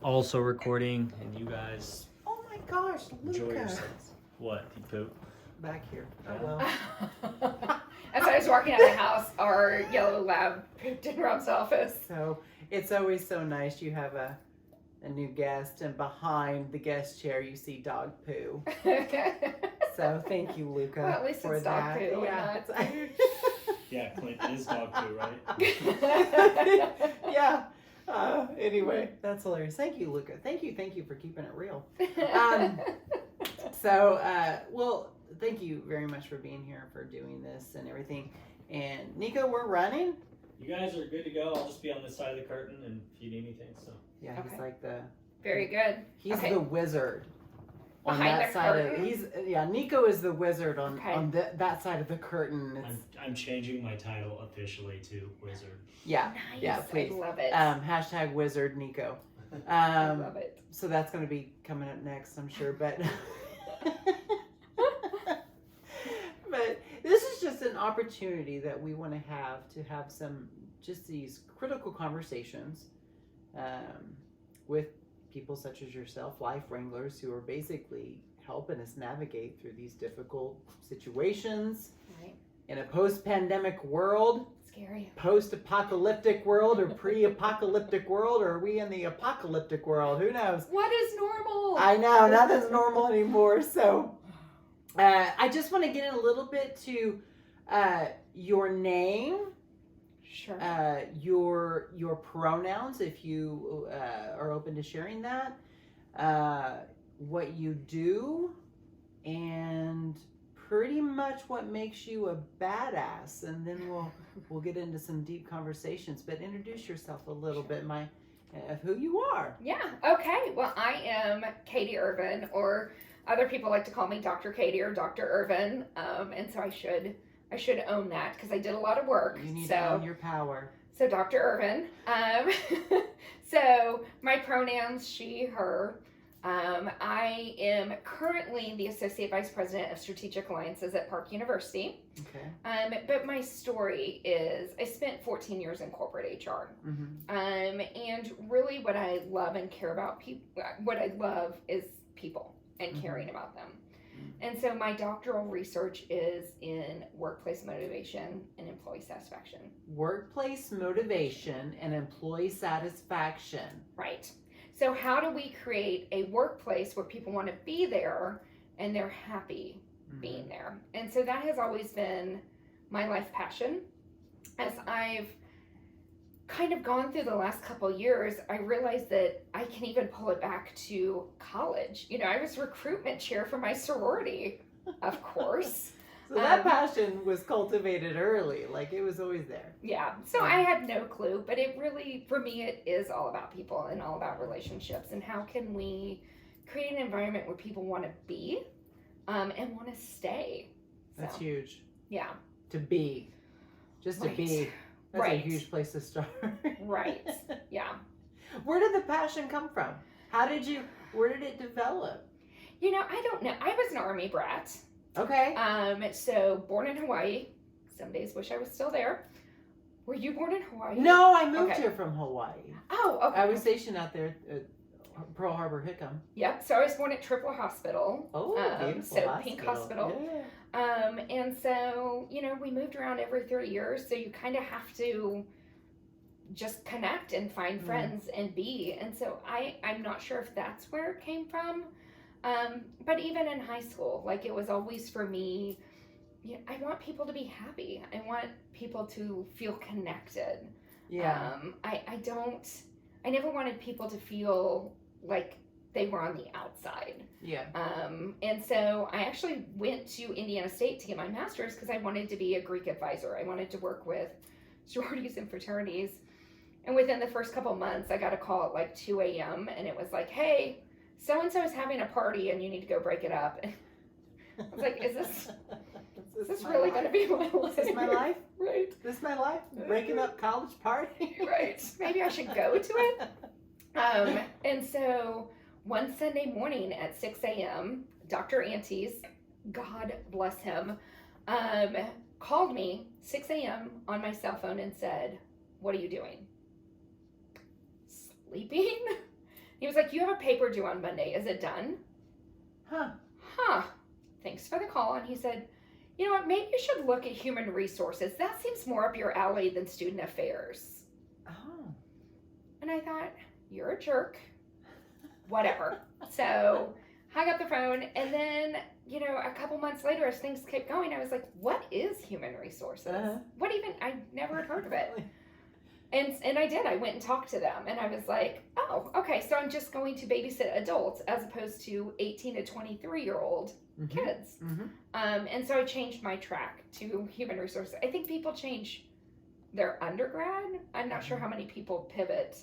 also recording, and you guys Oh my gosh, enjoy Luca. yourselves. What? You poop? Back here. Yeah. Oh well. As I was walking out of the house, our yellow lab pooped in Rob's office. So it's always so nice. You have a new guest, and behind the guest chair you see dog poo. So thank you, Luca. Well, at least for it's dog that. poo and Yeah. Yeah, Clint, it is dog poo, right? Yeah. Anyway, that's hilarious. Thank you, Luca. Thank you for keeping it real. Well, thank you very much for being here, for doing this and everything. And Nico, we're running. You guys are good to go. I'll just be on this side of the curtain, and if you need anything, so. Yeah, he's Okay. like the. Very good. He's Okay. the wizard. On Behind that the side curtain? of Nico is the wizard on Okay. that side of the curtain. It's, I'm changing my title officially to Wizard. yeah, Nice. yeah, please. I love it. Hashtag wizard Nico. I love it. So that's going to be coming up next, I'm sure. But but this is just an opportunity that we want to have some just these critical conversations with people such as yourself, life wranglers, who are basically helping us navigate through these difficult situations Right. in a post-pandemic world. Scary. Post-apocalyptic world, or pre-apocalyptic world, or are we in the apocalyptic world? Who knows? What is normal? I know, nothing's normal anymore. So I just want to get in a little bit to your name, Sure. your pronouns, if you are open to sharing that, what you do, and pretty much what makes you a badass, and then we'll get into some deep conversations. But introduce yourself a little bit, of who you are. Yeah. Okay. Well, I am Katie Ervin, or other people like to call me Dr. Katie or Dr. Ervin, and so I should own that because I did a lot of work. You need to own your power. So Dr. Ervin. So my pronouns, she, her. I am currently the Associate Vice President of Strategic Alliances at Park University. Okay. But my story is I spent 14 years in corporate HR. Mm-hmm. And really what I love and care about what I love is people and Mm-hmm. caring about them. And so my doctoral research is in workplace motivation and employee satisfaction. Workplace motivation and employee satisfaction. Right. So how do we create a workplace where people want to be there and they're happy being there? And so that has always been my life passion. As I've kind of gone through the last couple years, I realized that I can even pull it back to college. You know, I was recruitment chair for my sorority, of course. So that passion was cultivated early, like it was always there. Yeah, so I had no clue, but it really, for me, it is all about people and all about relationships, and how can we create an environment where people want to be and want to stay. That's So, huge. yeah. To be. Just to Right. be. That's Right. a huge place to start. Right, yeah. Where did the passion come from? Where did it develop? You know, I don't know. I was an Army brat. Okay. So born in Hawaii. Some days wish I was still there. Were you born in Hawaii? No, I moved Okay. here from Hawaii. Oh, okay. I was stationed out there at Pearl Harbor Hickam. Yep. So I was born at Triple Hospital. Oh, beautiful so hospital. Pink Hospital. Yeah. And so, you know, we moved around every 3 years, so you kind of have to just connect and find friends and be. And so I'm not sure if that's where it came from. But even in high school, like it was always for me, I want people to be happy. I want people to feel connected. Yeah. I never wanted people to feel like they were on the outside. Yeah. And so I actually went to Indiana State to get my master's because I wanted to be a Greek advisor. I wanted to work with sororities and fraternities. And within the first couple months, I got a call at like 2 a.m. and it was like, hey, so-and-so is having a party and you need to go break it up. And I was like, is this really going to be my life? Is this my life? Right. This is my life? Breaking up college party? Right. Maybe I should go to it. And so one Sunday morning at 6 a.m., Dr. Antes, God bless him, called me 6 a.m. on my cell phone and said, what are you doing? Sleeping? He was like, you have a paper due on Monday. Is it done? Huh. Thanks for the call. And he said, you know what, maybe you should look at human resources. That seems more up your alley than student affairs. Oh. And I thought, you're a jerk. Whatever. So hung up the phone. And then, you know, a couple months later, as things kept going, I was like, what is human resources? What even? I never had heard of it. And I did. I went and talked to them. And I was like, oh, okay. So I'm just going to babysit adults as opposed to 18 to 23-year-old kids. And so I changed my track to human resources. I think people change their undergrad. I'm not sure how many people pivot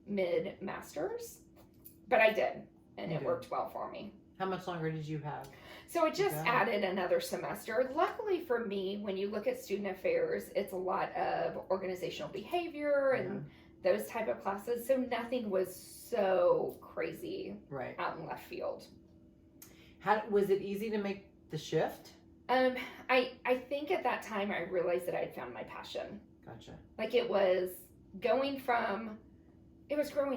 mid-masters, but I did. And it worked well for me. How much longer did you have? So it just added another semester. Luckily for me, when you look at student affairs, it's a lot of organizational behavior and those type of classes. So nothing was so crazy out in left field. How was it easy to make the shift? I think at that time I realized that I'd found my passion. Gotcha. Like it was growing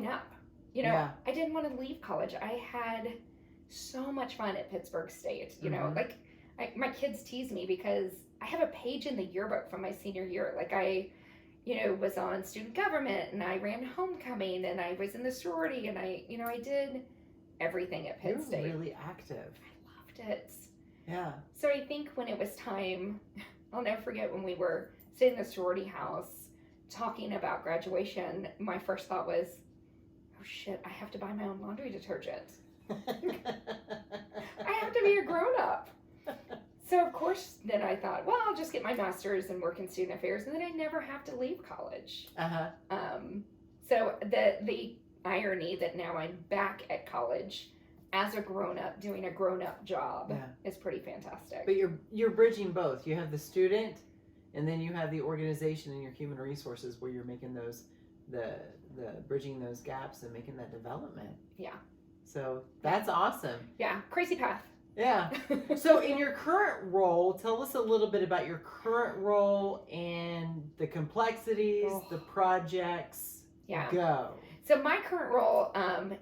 up. You know, I didn't want to leave college. I had so much fun at Pittsburgh State. You know, like my kids tease me because I have a page in the yearbook from my senior year. Like I, you know, was on student government and I ran homecoming and I was in the sorority and I did everything at Pitt State. Really active. I loved it. Yeah. So I think when it was time, I'll never forget when we were sitting in the sorority house talking about graduation, my first thought was, oh shit, I have to buy my own laundry detergent. I have to be a grown-up. So of course then I thought, well, I'll just get my master's and work in student affairs and then I never have to leave college. So the irony that now I'm back at college as a grown-up doing a grown-up job is pretty fantastic. But you're bridging both. You have the student and then you have the organization and your human resources where you're making those the bridging those gaps and making that development. Yeah. So that's awesome. Yeah, crazy path. Yeah. So in your current role, tell us a little bit about your current role and the complexities, the projects. Yeah. Go. So my current role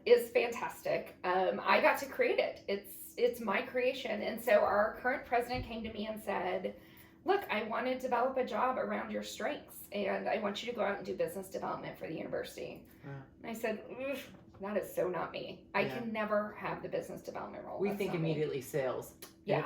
is fantastic. I got to create it. It's my creation. And so our current president came to me and said, look, I want to develop a job around your strengths and I want you to go out and do business development for the university. And I said, that is so not me. I can never have the business development role. We think immediately sales,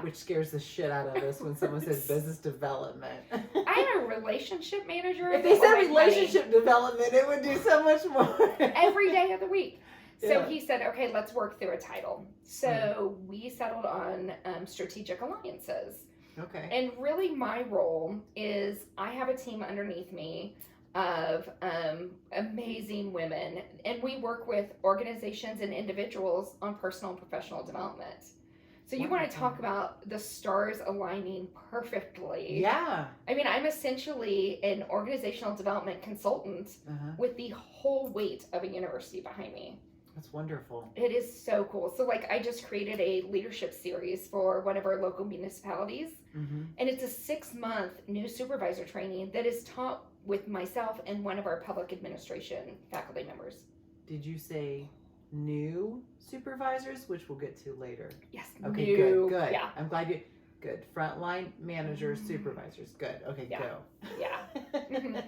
which scares the shit out of us when someone says business development. I'm a relationship manager. If they said relationship development, it would do so much more. Every day of the week. So he said, okay, let's work through a title. So we settled on strategic alliances. Okay. And really my role is I have a team underneath me of amazing women, and we work with organizations and individuals on personal and professional development. So you want to talk about the stars aligning perfectly. Yeah. I mean, I'm essentially an organizational development consultant with the whole weight of a university behind me. That's wonderful. It is so cool. So like I just created a leadership series for one of our local municipalities. And it's a 6-month new supervisor training that is taught with myself and one of our public administration faculty members. Did you say new supervisors, which we'll get to later? Yes. Okay, new, good. Yeah. I'm glad you, good. Frontline managers, supervisors. Good. Okay, go. Yeah.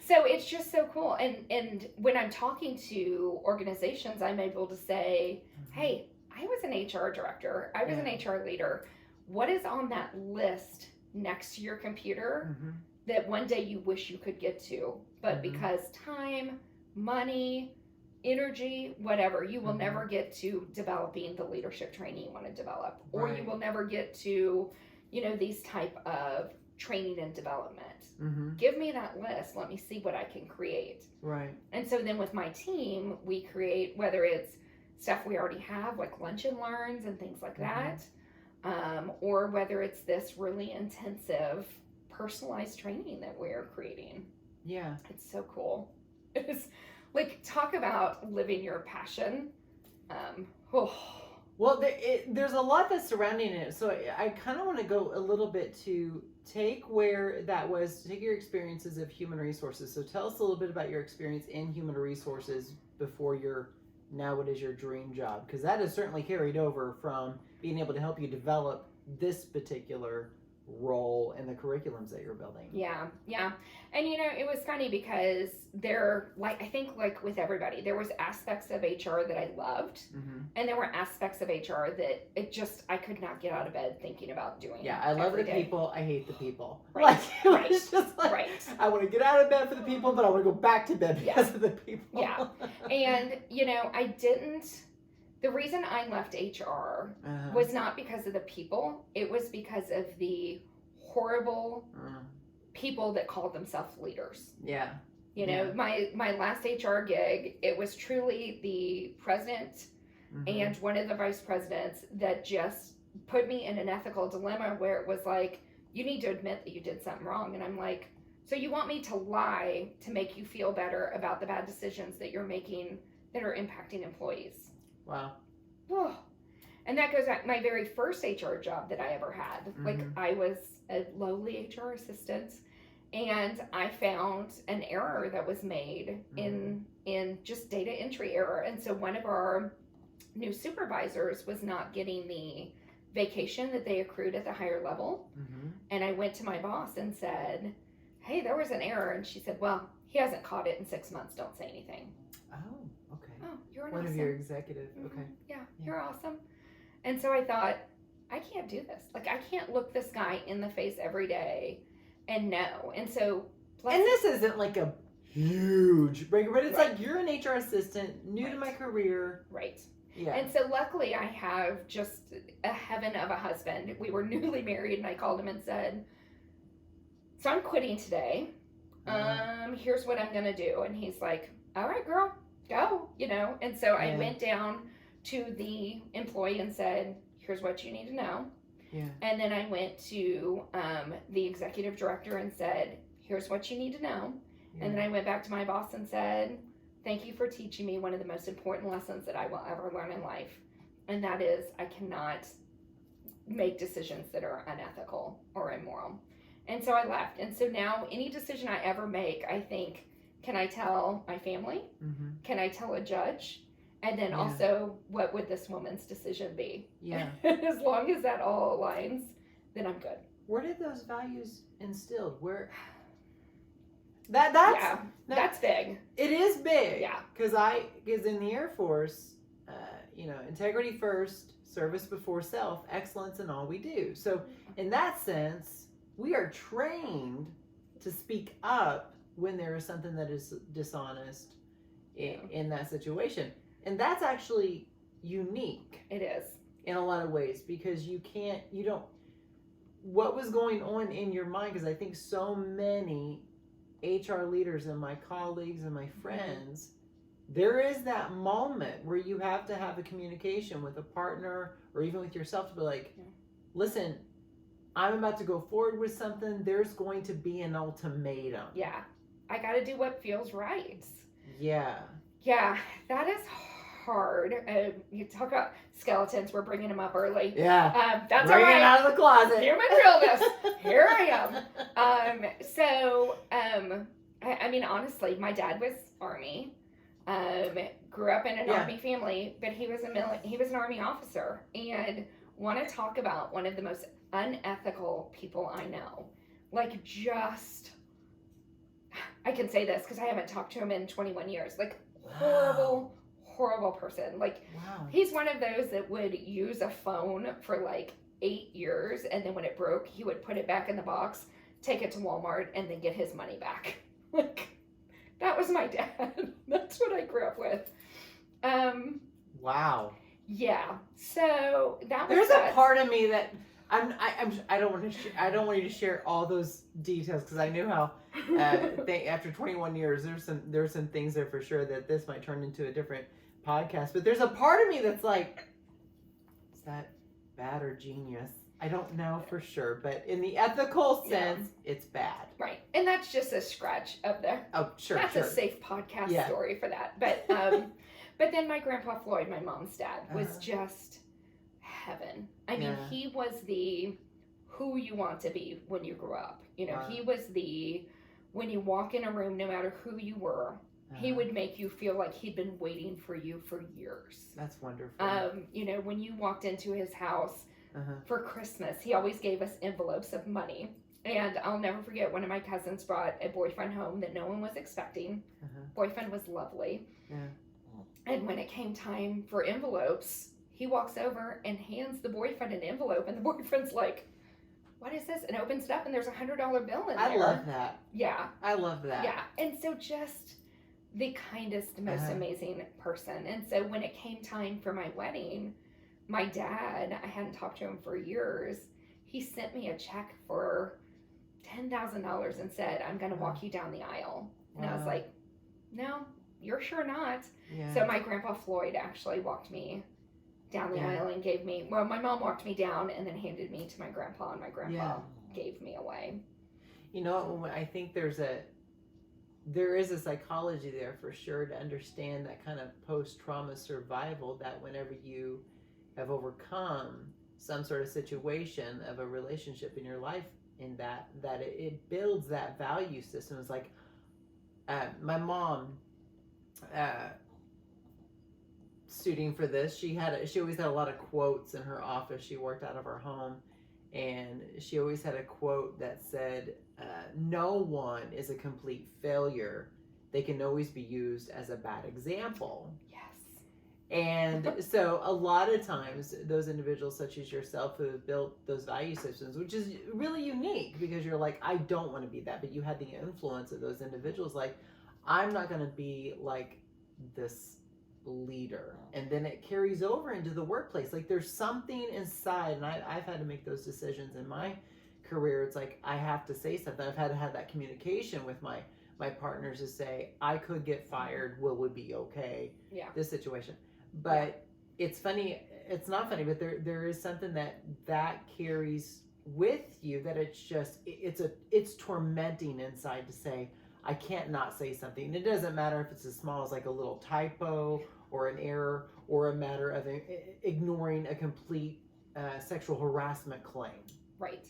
So it's just so cool. And when I'm talking to organizations, I'm able to say, hey, I was an HR director. I was an HR leader. What is on that list next to your computer that one day you wish you could get to, but because time, money, energy, whatever, you will never get to developing the leadership training you want to develop, or you will never get to, you know, these type of training and development. Give me that list. Let me see what I can create. Right. And so then with my team, we create, whether it's stuff we already have, like lunch and learns and things like that, or whether it's this really intensive personalized training that we're creating. Yeah. It's so cool. It's like, talk about living your passion. Well, there's a lot that's surrounding it. So I kind of want to go a little bit to take where that was, take your experiences of human resources. So tell us a little bit about your experience in human resources before your now what is your dream job? Because that is certainly carried over from being able to help you develop this particular role in the curriculums that you're building. Yeah. And it was funny because I think like with everybody, there was aspects of HR that I loved, and there were aspects of HR that I could not get out of bed thinking about doing. Yeah, I love the day. people. I hate the people. Right. Like, it was just like, I want to get out of bed for the people, but I want to go back to bed because of the people. Yeah. And, I didn't. The reason I left HR was not because of the people. It was because of the horrible people that called themselves leaders. Yeah. My last HR gig, it was truly the president and one of the vice presidents that just put me in an ethical dilemma where it was like, you need to admit that you did something wrong. And I'm like, so you want me to lie to make you feel better about the bad decisions that you're making that are impacting employees? Wow. Oh. And that goes back my very first HR job that I ever had. Like, I was a lowly HR assistant, and I found an error that was made in just data entry error. And so one of our new supervisors was not getting the vacation that they accrued at the higher level. And I went to my boss and said, hey, there was an error. And she said, well, he hasn't caught it in 6 months. Don't say anything. Oh, okay. Oh, you're one awesome. of your executive. Okay. Yeah, you're awesome. And so I thought, I can't do this. Like, I can't look this guy in the face every day and know. And so, and this isn't like a huge breaker, but it's like you're an HR assistant, new to my career. Right. Yeah. And so luckily I have just a heaven of a husband. We were newly married, and I called him and said, so I'm quitting today. Here's what I'm going to do. And he's like, all right, girl, go, And so I went down to the employee and said, here's what you need to know. Yeah. And then I went to the executive director and said, here's what you need to know. Yeah. And then I went back to my boss and said, thank you for teaching me one of the most important lessons that I will ever learn in life. And that is, I cannot make decisions that are unethical or immoral. And so I left. And so now any decision I ever make, I think, can I tell my family? Can I tell a judge? And then also, what would this woman's decision be? Yeah. As long as that all aligns, then I'm good. Where did those values instilled? Where? That's big. It is big. Yeah. Because in the Air Force, integrity first, service before self, excellence in all we do. So in that sense, we are trained to speak up when there is something that is dishonest in that situation. And that's actually unique. It is. In a lot of ways, because what was going on in your mind? Because I think so many HR leaders and my colleagues and my friends, there is that moment where you have to have a communication with a partner or even with yourself to be like, listen, I'm about to go forward with something. There's going to be an ultimatum. Yeah. I got to do what feels right. Yeah. Yeah. That is hard. You talk about skeletons. We're bringing them up early. Yeah. That's bring all right. it out of the closet. Human realness. Here I am. I mean, honestly, my dad was Army. Grew up in an Army family, but he was an Army officer. And want to talk about one of the most unethical people I know. Like, just, I can say this because I haven't talked to him in 21 years. Like, horrible person. Like, he's one of those that would use a phone for like 8 years, and then when it broke, he would put it back in the box, take it to Walmart, and then get his money back. Like, that was my dad. That's what I grew up with. Wow. Yeah. So that was. There's a part of me that I don't want you to share all those details, because I knew how after 21 years there's some things there for sure that this might turn into a different podcast. But there's a part of me that's like, is that bad or genius? I don't know for sure, but in the ethical sense, it's bad. Right. And that's just a scratch up there. Oh, sure. That's a safe podcast story for that. But but then my grandpa Floyd, my mom's dad, was just heaven. I mean, he was the who you want to be when you grew up. He was the, when you walk in a room, no matter who you were, He would make you feel like he'd been waiting for you for years. That's wonderful. You know, when you walked into his house Uh-huh. for Christmas, he always gave us envelopes of money. And I'll never forget, one of my cousins brought a boyfriend home that no one was expecting. Uh-huh. Boyfriend was lovely. Yeah. And when it came time for envelopes, he walks over and hands the boyfriend an envelope, and the boyfriend's like, what is this? And opens it up, and there's $100 bill in there. I love that. Yeah. I love that. Yeah. And so just the kindest, most Uh-huh. amazing person. And so when it came time for my wedding, my dad, I hadn't talked to him for years, he sent me a check for $10,000 and said, I'm going to walk you down the aisle. And I was Wow. like, no, you're sure not. Yeah. So my grandpa Floyd actually walked me down the Yeah. aisle and gave me, well, my mom walked me down and then handed me to my grandpa, and my grandpa gave me away. You know, I think there is a psychology there for sure to understand that kind of post-trauma survival, that whenever you have overcome some sort of situation of a relationship in your life, in that it builds that value system. It's like my mom, studying for this, she always had a lot of quotes in her office. She worked out of her home, and she always had a quote that said, no one is a complete failure. They can always be used as a bad example. Yes. And so a lot of times those individuals such as yourself who have built those value systems, which is really unique because you're like, I don't want to be that, but you had the influence of those individuals. Like, I'm not going to be like this leader. And then it carries over into the workplace. Like, there's something inside, and I've had to make those decisions in my career. It's like, I have to say something. I've had to have that communication with my partners to say, I could get fired. Will it be okay? Yeah. This situation. But it's funny. It's not funny, but there is something that carries with you, that it's tormenting inside to say, I can't not say something. And it doesn't matter if it's as small as like a little typo or an error, or a matter of ignoring a complete sexual harassment claim. Right.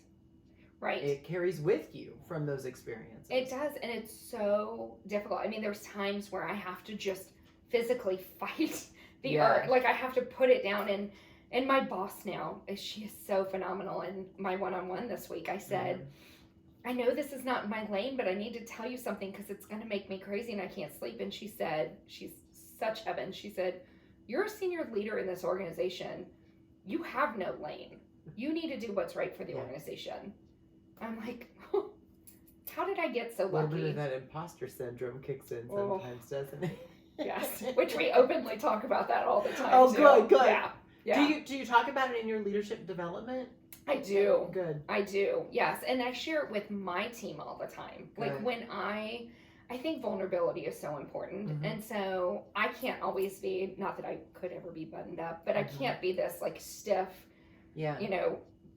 Right. It carries with you from those experiences. It does, and it's so difficult. I mean, there's times where I have to just physically fight the urge. Like, I have to put it down. And my boss now, she is so phenomenal. In my one-on-one this week, I said, I know this is not my lane, but I need to tell you something because it's going to make me crazy and I can't sleep. And she said, she's such heaven. She said, you're a senior leader in this organization. You have no lane. You need to do what's right for the organization. I'm like, how did I get so lucky? A little bit of that imposter syndrome kicks in sometimes, doesn't it? Yes, which we openly talk about that all the time. Oh, too. good. Yeah. Do you talk about it in your leadership development? I do. Good. I do. Yes, and I share it with my team all the time. Good. Like, when I think vulnerability is so important, and so I can't always be. Not that I could ever be buttoned up, but I can't be this like stiff. Yeah.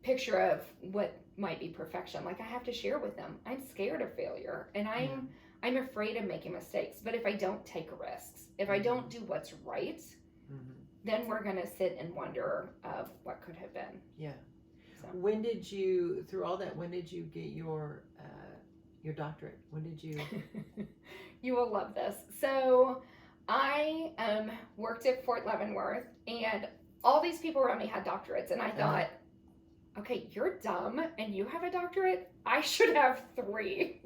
Picture of what might be perfection. Like, I have to share with them. I'm scared of failure, and I'm afraid of making mistakes. But if I don't take risks, if I don't do what's right, then we're gonna sit and wonder of what could have been. Yeah. So. When did you get your doctorate? When did you? You will love this. So I worked at Fort Leavenworth, and all these people around me had doctorates, and I thought, okay, you're dumb and you have a doctorate. I should have 3.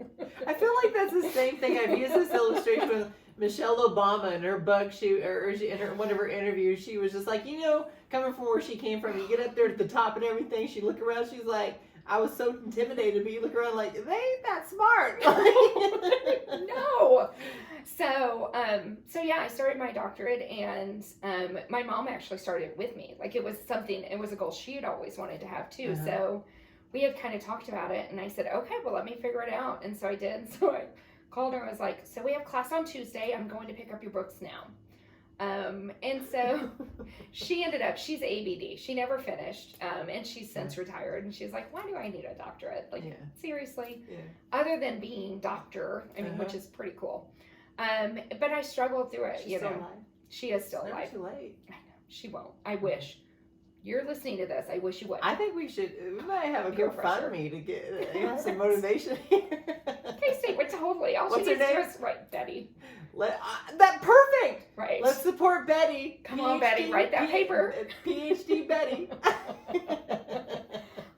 I feel like that's the same thing. I've used this illustration with Michelle Obama in her book. In one of her interviews, she was just like, coming from where she came from, you get up there to the top and everything. She look around, she's like, I was so intimidated, but you look around like, they ain't that smart. No. So yeah, I started my doctorate, and my mom actually started with me. Like, it was a goal she had always wanted to have too. So we had kind of talked about it, and I said, okay, well, let me figure it out. And so I did. So I called her and was like, so we have class on Tuesday. I'm going to pick up your books now. And so she's ABD. She never finised. And she's since retired, and she's like, why do I need a doctorate? Like, seriously, other than being doctor, which is pretty cool. But I struggled through it. She's still alive. She is still alive. Never too late. I know. She won't. I wish. You're listening to this. I wish you would. I think we might have a Peer GoFundMe to get some motivation here. Okay, Steve, totally. What's her name? Right, Betty. That perfect. Right. Let's support Betty. Come on, Betty, write that paper. PhD Betty.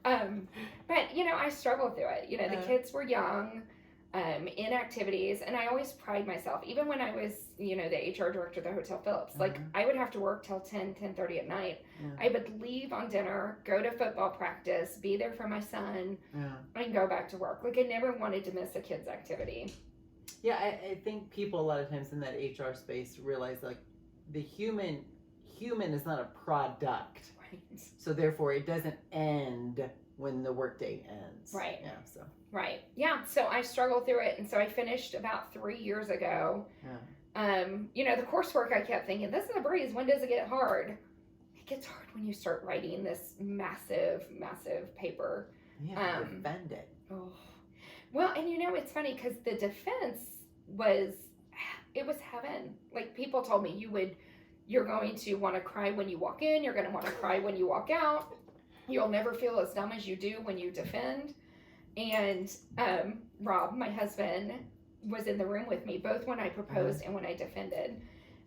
But I struggled through it. The kids were young, in activities, and I always pride myself. Even when I was, the HR director of the Hotel Phillips, like I would have to work till 10:30 at night. I would leave on dinner, go to football practice, be there for my son, and go back to work. Like I never wanted to miss a kid's activity. Yeah, I think people a lot of times in that HR space realize like the human is not a product. Right. So therefore it doesn't end when the workday ends. Right. Yeah. So. Right. Yeah. So I struggled through it, and so I finished about 3 years ago. Yeah. The coursework, I kept thinking, this is a breeze. When does it get hard? It gets hard when you start writing this massive, massive paper. Yeah. Defend it. Oh. Well, and it's funny because the defense was heaven. Like people told me you're going to want to cry when you walk in. You're going to want to cry when you walk out. You'll never feel as dumb as you do when you defend. And Rob, my husband, was in the room with me, both when I proposed and when I defended.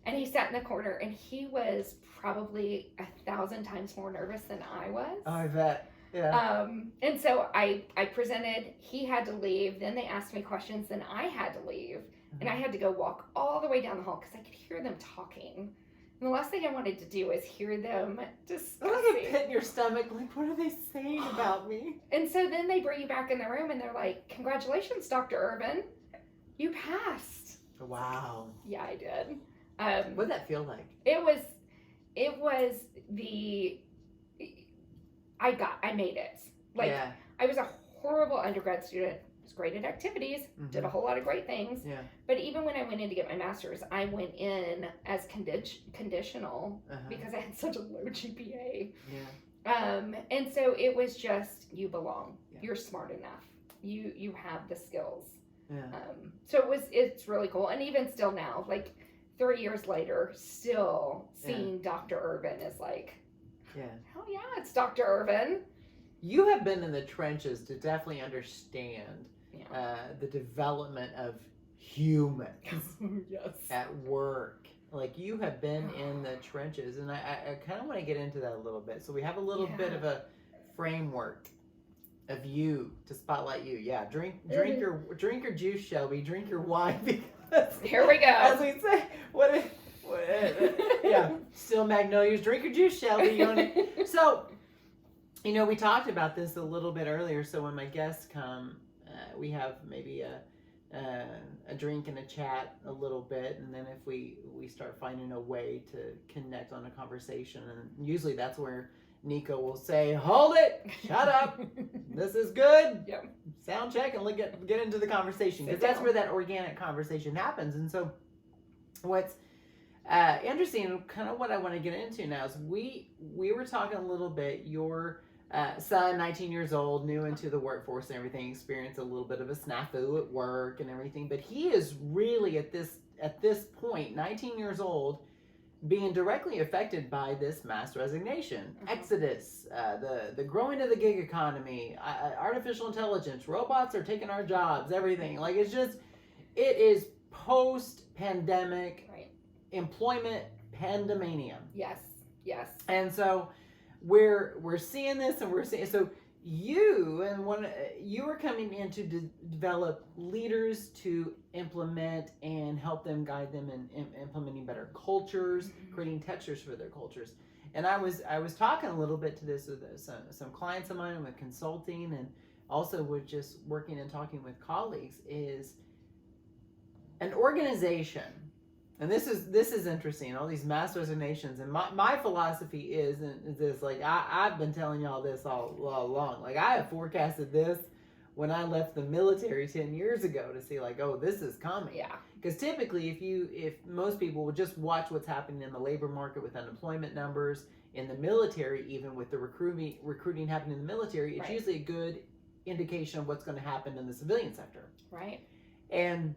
And he sat in the corner, and he was probably 1,000 times more nervous than I was. Oh, I bet. Yeah. And so I presented, he had to leave. Then they asked me questions, then I had to leave. And I had to go walk all the way down the hall because I could hear them talking. And the last thing I wanted to do is hear them discussing. Like a pit in your stomach, like, what are they saying about me? And so then they bring you back in the room, and they're like, congratulations, Dr. Ervin. You passed. Wow. Yeah, I did. What did that feel like? It was I made it. Like, yeah. I was a horrible undergrad student. Was great at activities, did a whole lot of great things. Yeah. But even when I went in to get my master's, I went in as conditional because I had such a low GPA. Yeah. And so it was just, you belong. Yeah. You're smart enough. You have the skills. Yeah. So it's really cool. And even still now, like 3 years later, still seeing Dr. Ervin is like, hell yeah, it's Dr. Ervin. You have been in the trenches to definitely understand the development of humans at work. Like you have been in the trenches, and I kind of want to get into that a little bit. So we have a little bit of a framework of you to spotlight you. Yeah, drink your juice, Shelby. Drink your wine because here we go. As we say, still magnolias. Drink your juice, Shelby. So. We talked about this a little bit earlier. So when my guests come, we have maybe a drink and a chat a little bit, and then if we start finding a way to connect on a conversation, and usually that's where Nico will say, "Hold it, shut up, this is good, sound check, and get into the conversation," because that's where that organic conversation happens. And so, what's interesting, kind of what I want to get into now is we were talking a little bit. Your son, 19 years old, new into the workforce and everything, experienced a little bit of a snafu at work and everything, but he is really at this point, 19 years old, being directly affected by this mass resignation, exodus, the growing of the gig economy, artificial intelligence, robots are taking our jobs, everything. Like it is post-pandemic employment pandemonium. Yes. And so we're seeing this, and we're seeing, so you are coming in to develop leaders to implement and help them, guide them in implementing better cultures, creating textures for their cultures. And I was talking a little bit to this with some clients of mine with consulting, and also with just working and talking with colleagues, is an organization. And this is interesting, all these mass resignations. And my philosophy is this, like, I've been telling y'all this all along. Like, I have forecasted this when I left the military 10 years ago to see, like, oh, this is coming. Yeah. Because typically, if most people would just watch what's happening in the labor market with unemployment numbers, in the military, even with the recruiting happening in the military, it's usually a good indication of what's going to happen in the civilian sector. Right. And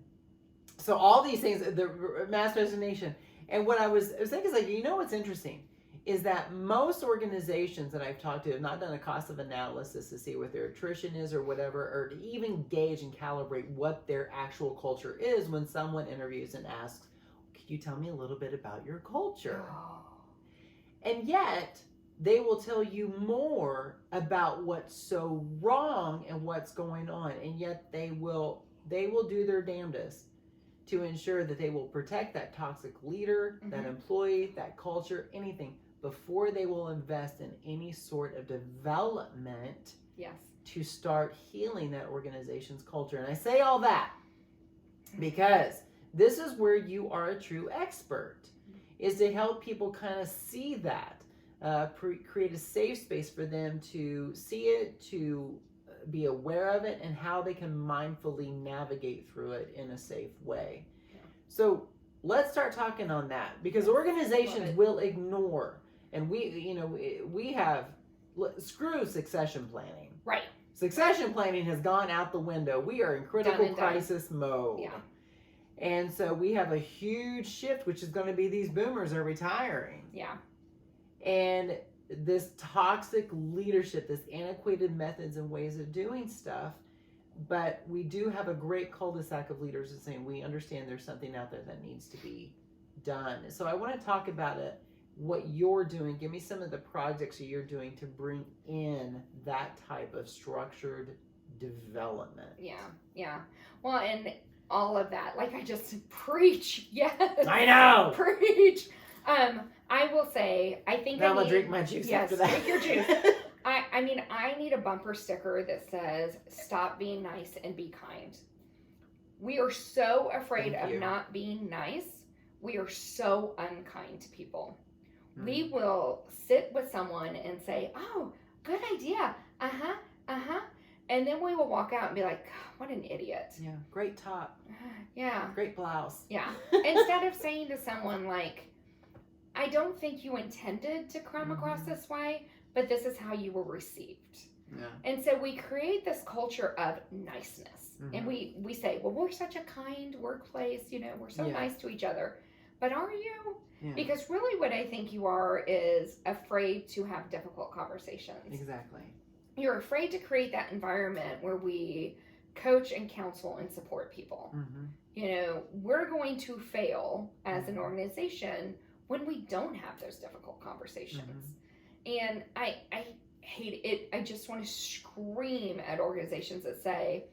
so all these things, the mass resignation, and what I was thinking is, like, what's interesting is that most organizations that I've talked to have not done a cost of analysis to see what their attrition is or whatever, or to even gauge and calibrate what their actual culture is when someone interviews and asks, "Could you tell me a little bit about your culture?" Oh. And yet, they will tell you more about what's so wrong and what's going on, and yet they will do their damnedest to ensure that they will protect that toxic leader, that employee, that culture, anything, before they will invest in any sort of development to start healing that organization's culture. And I say all that because this is where you are a true expert, is to help people kind of see that, create a safe space for them to see it, to be aware of it, and how they can mindfully navigate through it in a safe way. So let's start talking on that, because organizations will ignore, and we have, screw succession planning. Right. Succession planning has gone out the window. We are in critical crisis mode. Yeah. And so we have a huge shift, which is going to be these boomers are retiring. Yeah. And this toxic leadership, this antiquated methods and ways of doing stuff. But we do have a great cul-de-sac of leaders that saying we understand there's something out there that needs to be done. So I want to talk about it, what you're doing. Give me some of the projects that you're doing to bring in that type of structured development. Yeah. Well, and all of that, like I just preach. Yes. I know. Preach. I will say, I think now I'm gonna drink my juice after that. Drink your juice. I mean, I need a bumper sticker that says, "Stop being nice and be kind." We are so afraid of not being nice. We are so unkind to people. We will sit with someone and say, "Oh, good idea. And then we will walk out and be like, "What an idiot." Yeah. Great top. Yeah. Great blouse. Yeah. Instead of saying to someone like, "I don't think you intended to come across this way, but this is how you were received." Yeah. And so we create this culture of niceness. And we say, "Well, we're such a kind workplace, we're so nice to each other." But are you? Yeah. Because really what I think you are is afraid to have difficult conversations. Exactly. You're afraid to create that environment where we coach and counsel and support people. We're going to fail as an organization when we don't have those difficult conversations. And I hate it. I just want to scream at organizations that say,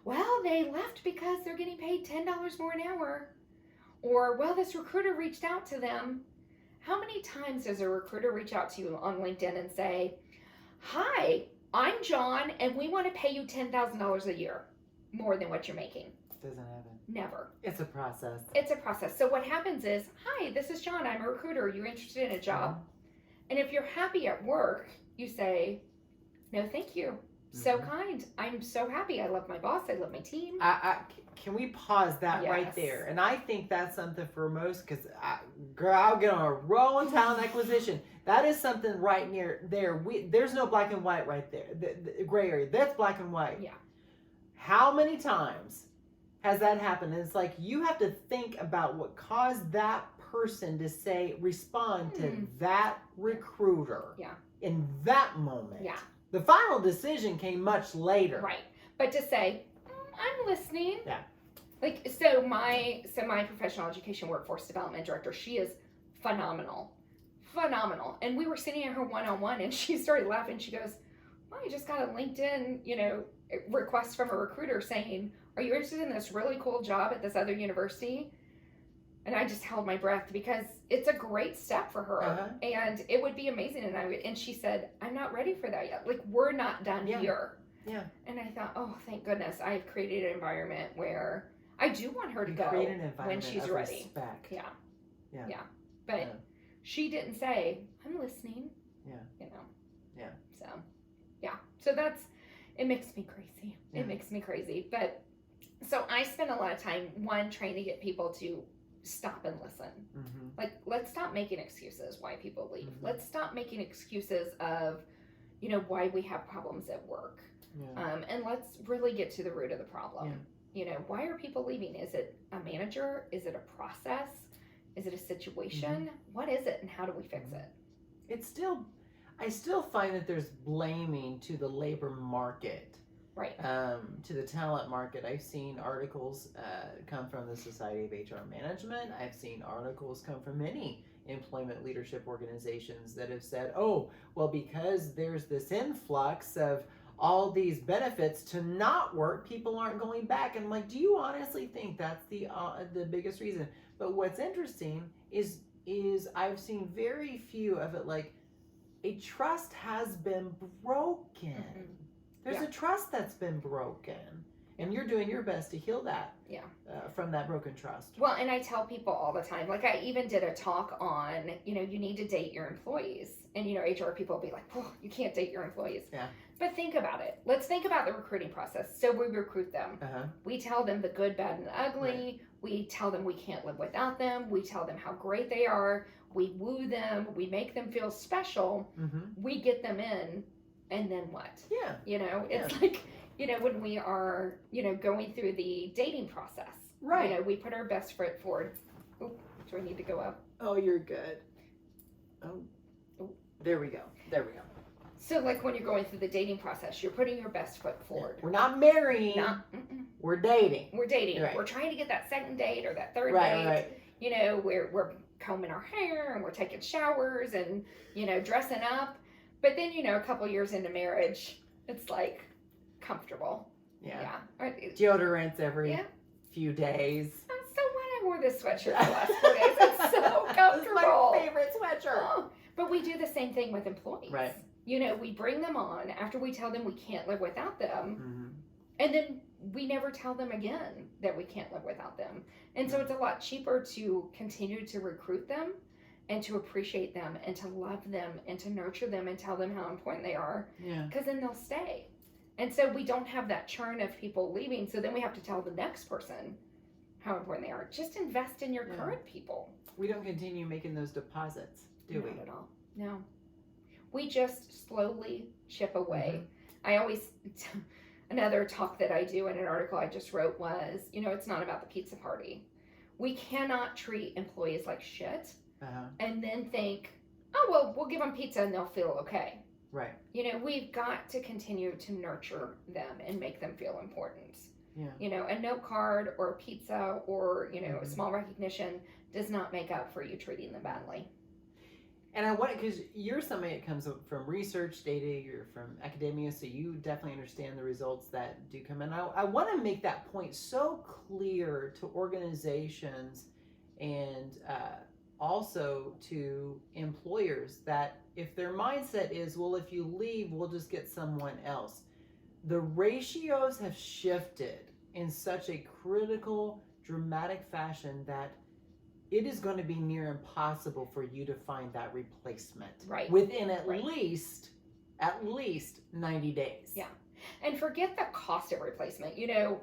"Well, they left because they're getting paid $10 more an hour." Or, "Well, this recruiter reached out to them." How many times does a recruiter reach out to you on LinkedIn and say, "Hi, I'm John, and we want to pay you $10,000 a year more than what you're making"? Doesn't happen. Never. It's a process. It's a process. So what happens is, "Hi, this is John. I'm a recruiter. You're interested in a job." And if you're happy at work, you say, "No, thank you. So kind. I'm so happy. I love my boss. I love my team." Can we pause that right there? And I think that's something for most, because I'll get on a roll in talent acquisition. That is something right near there. There's no black and white right there. The gray area, that's black and white. Yeah. How many times has that happened? And it's like you have to think about what caused that person to respond to that recruiter in that moment. Yeah. The final decision came much later. Right. But to say, "I'm listening." Yeah. Like, so my professional education workforce development director, she is phenomenal. And we were sitting in her one-on-one and she started laughing. She goes, "Well, I just got a LinkedIn, request from a recruiter saying, 'Are you interested in this really cool job at this other university?'" And I just held my breath because it's a great step for her, and it would be amazing. And she said, "I'm not ready for that yet. Like, we're not done here." Yeah. And I thought, oh, thank goodness I've created an environment where I do want her to go when she's ready. Respect. Yeah. But she didn't say, "I'm listening." Yeah. Yeah. So it makes me crazy. It makes me crazy. But so I spend a lot of time, trying to get people to stop and listen. Like, let's stop making excuses why people leave. Let's stop making excuses of, why we have problems at work. And let's really get to the root of the problem. Why are people leaving? Is it a manager? Is it a process? Is it a situation? What is it, and how do we fix it? I still find that there's blaming to the labor market, Right. to the talent market. I've seen articles come from the Society of HR Management. I've seen articles come from many employment leadership organizations that have said, oh, well, because there's this influx of all these benefits to not work, people aren't going back. And I'm like, do you honestly think that's the biggest reason? But what's interesting is I've seen very few of it. Like, a trust has been broken. Mm-hmm. There's a trust that's been broken, and you're doing your best to heal that. Yeah. From that broken trust. Well, and I tell people all the time, like I even did a talk on, you need to date your employees. And, HR people will be like, oh, you can't date your employees. Yeah. But think about it. Let's think about the recruiting process. So we recruit them. We tell them the good, bad, and ugly. Right. We tell them we can't live without them. We tell them how great they are. We woo them. We make them feel special. Mm-hmm. We get them in. And then what? Yeah. It's like, when we are, going through the dating process. Right. We put our best foot forward. Oh, do I need to go up? Oh, you're good. Oh, there we go. So, like when you're going through the dating process, you're putting your best foot forward. We're not marrying. We're dating. We're dating. Right. We're trying to get that second date or that third Right. date. We're combing our hair and we're taking showers and, dressing up. But then, a couple years into marriage, it's like comfortable. Yeah. Yeah. Deodorants every few days. So when I wore this sweatshirt the last 4 days, it's so comfortable. It's my favorite sweatshirt. Oh, but we do the same thing with employees. Right. We bring them on after we tell them we can't live without them. Mm-hmm. And then we never tell them again that we can't live without them. And so it's a lot cheaper to continue to recruit them and to appreciate them and to love them and to nurture them and tell them how important they are. Yeah. Because then they'll stay. And so we don't have that churn of people leaving. So then we have to tell the next person how important they are. Just invest in your current people. We don't continue making those deposits, do we? Not at all. No. We just slowly chip away. Mm-hmm. I always, another talk that I do in an article I just wrote was, it's not about the pizza party. We cannot treat employees like shit and then think, oh, well, we'll give them pizza and they'll feel okay. Right. We've got to continue to nurture them and make them feel important. Yeah. A note card or a pizza or, a small recognition does not make up for you treating them badly. And I want, because you're somebody that comes from research data, you're from academia, so you definitely understand the results that do come in. I want to make that point so clear to organizations and also to employers that if their mindset is, well, if you leave, we'll just get someone else. The ratios have shifted in such a critical, dramatic fashion that it is going to be near impossible for you to find that replacement within at least 90 days. Yeah. And forget the cost of replacement.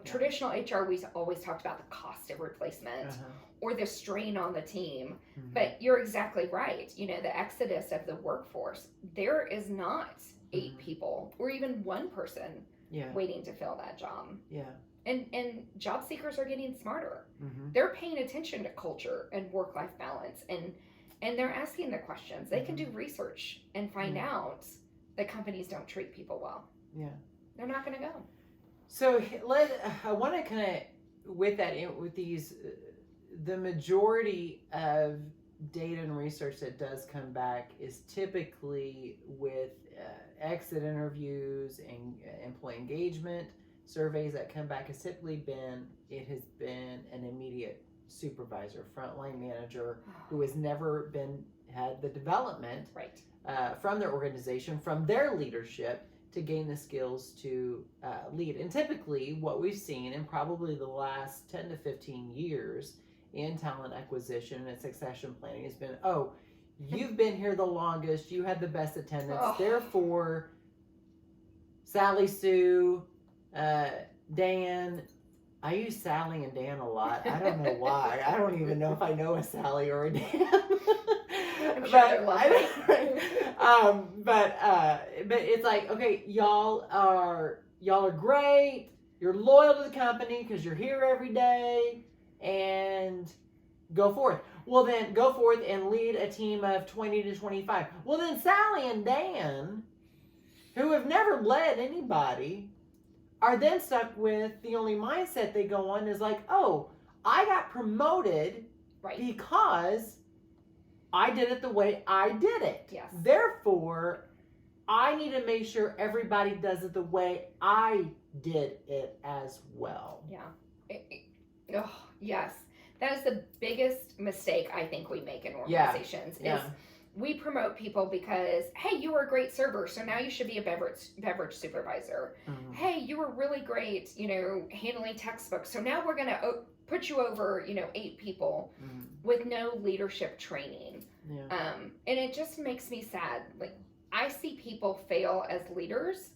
Traditional HR, we always talked about the cost of replacement or the strain on the team. Mm-hmm. But you're exactly right. The exodus of the workforce, there is not 8 people or even one person waiting to fill that job. Yeah. And job seekers are getting smarter. Mm-hmm. They're paying attention to culture and work-life balance, and they're asking the questions. They can do research and find out that companies don't treat people well. Yeah, they're not going to go. So I want to kind of with these, the majority of data and research that does come back is typically with exit interviews and employee engagement surveys that come back has typically been an immediate supervisor, frontline manager who has never had the development from their organization, from their leadership to gain the skills to lead. And typically what we've seen in probably the last 10 to 15 years in talent acquisition and succession planning has been, oh, you've been here the longest, you had the best attendance, therefore Sally Sue, Dan, I use Sally and Dan a lot. I don't know why. I don't even know if I know a Sally or a Dan. I'm sure they're lovely. But it's like, okay, y'all are great. You're loyal to the company because you're here every day, and go forth. Well, then go forth and lead a team of 20 to 25. Well, then Sally and Dan, who have never led anybody, are then stuck with the only mindset they go on is like, oh, I got promoted Right. because I did it the way I did it. Yes. Therefore, I need to make sure everybody does it the way I did it as well. Yeah. Oh, yes. That is the biggest mistake I think we make in organizations is we promote people because, hey, you were a great server, so now you should be a beverage supervisor. Mhm. Hey, you were really great, handling textbooks, so now we're going to put you over, 8 people Mhm. with no leadership training. Yeah. And it just makes me sad. Like, I see people fail as leaders,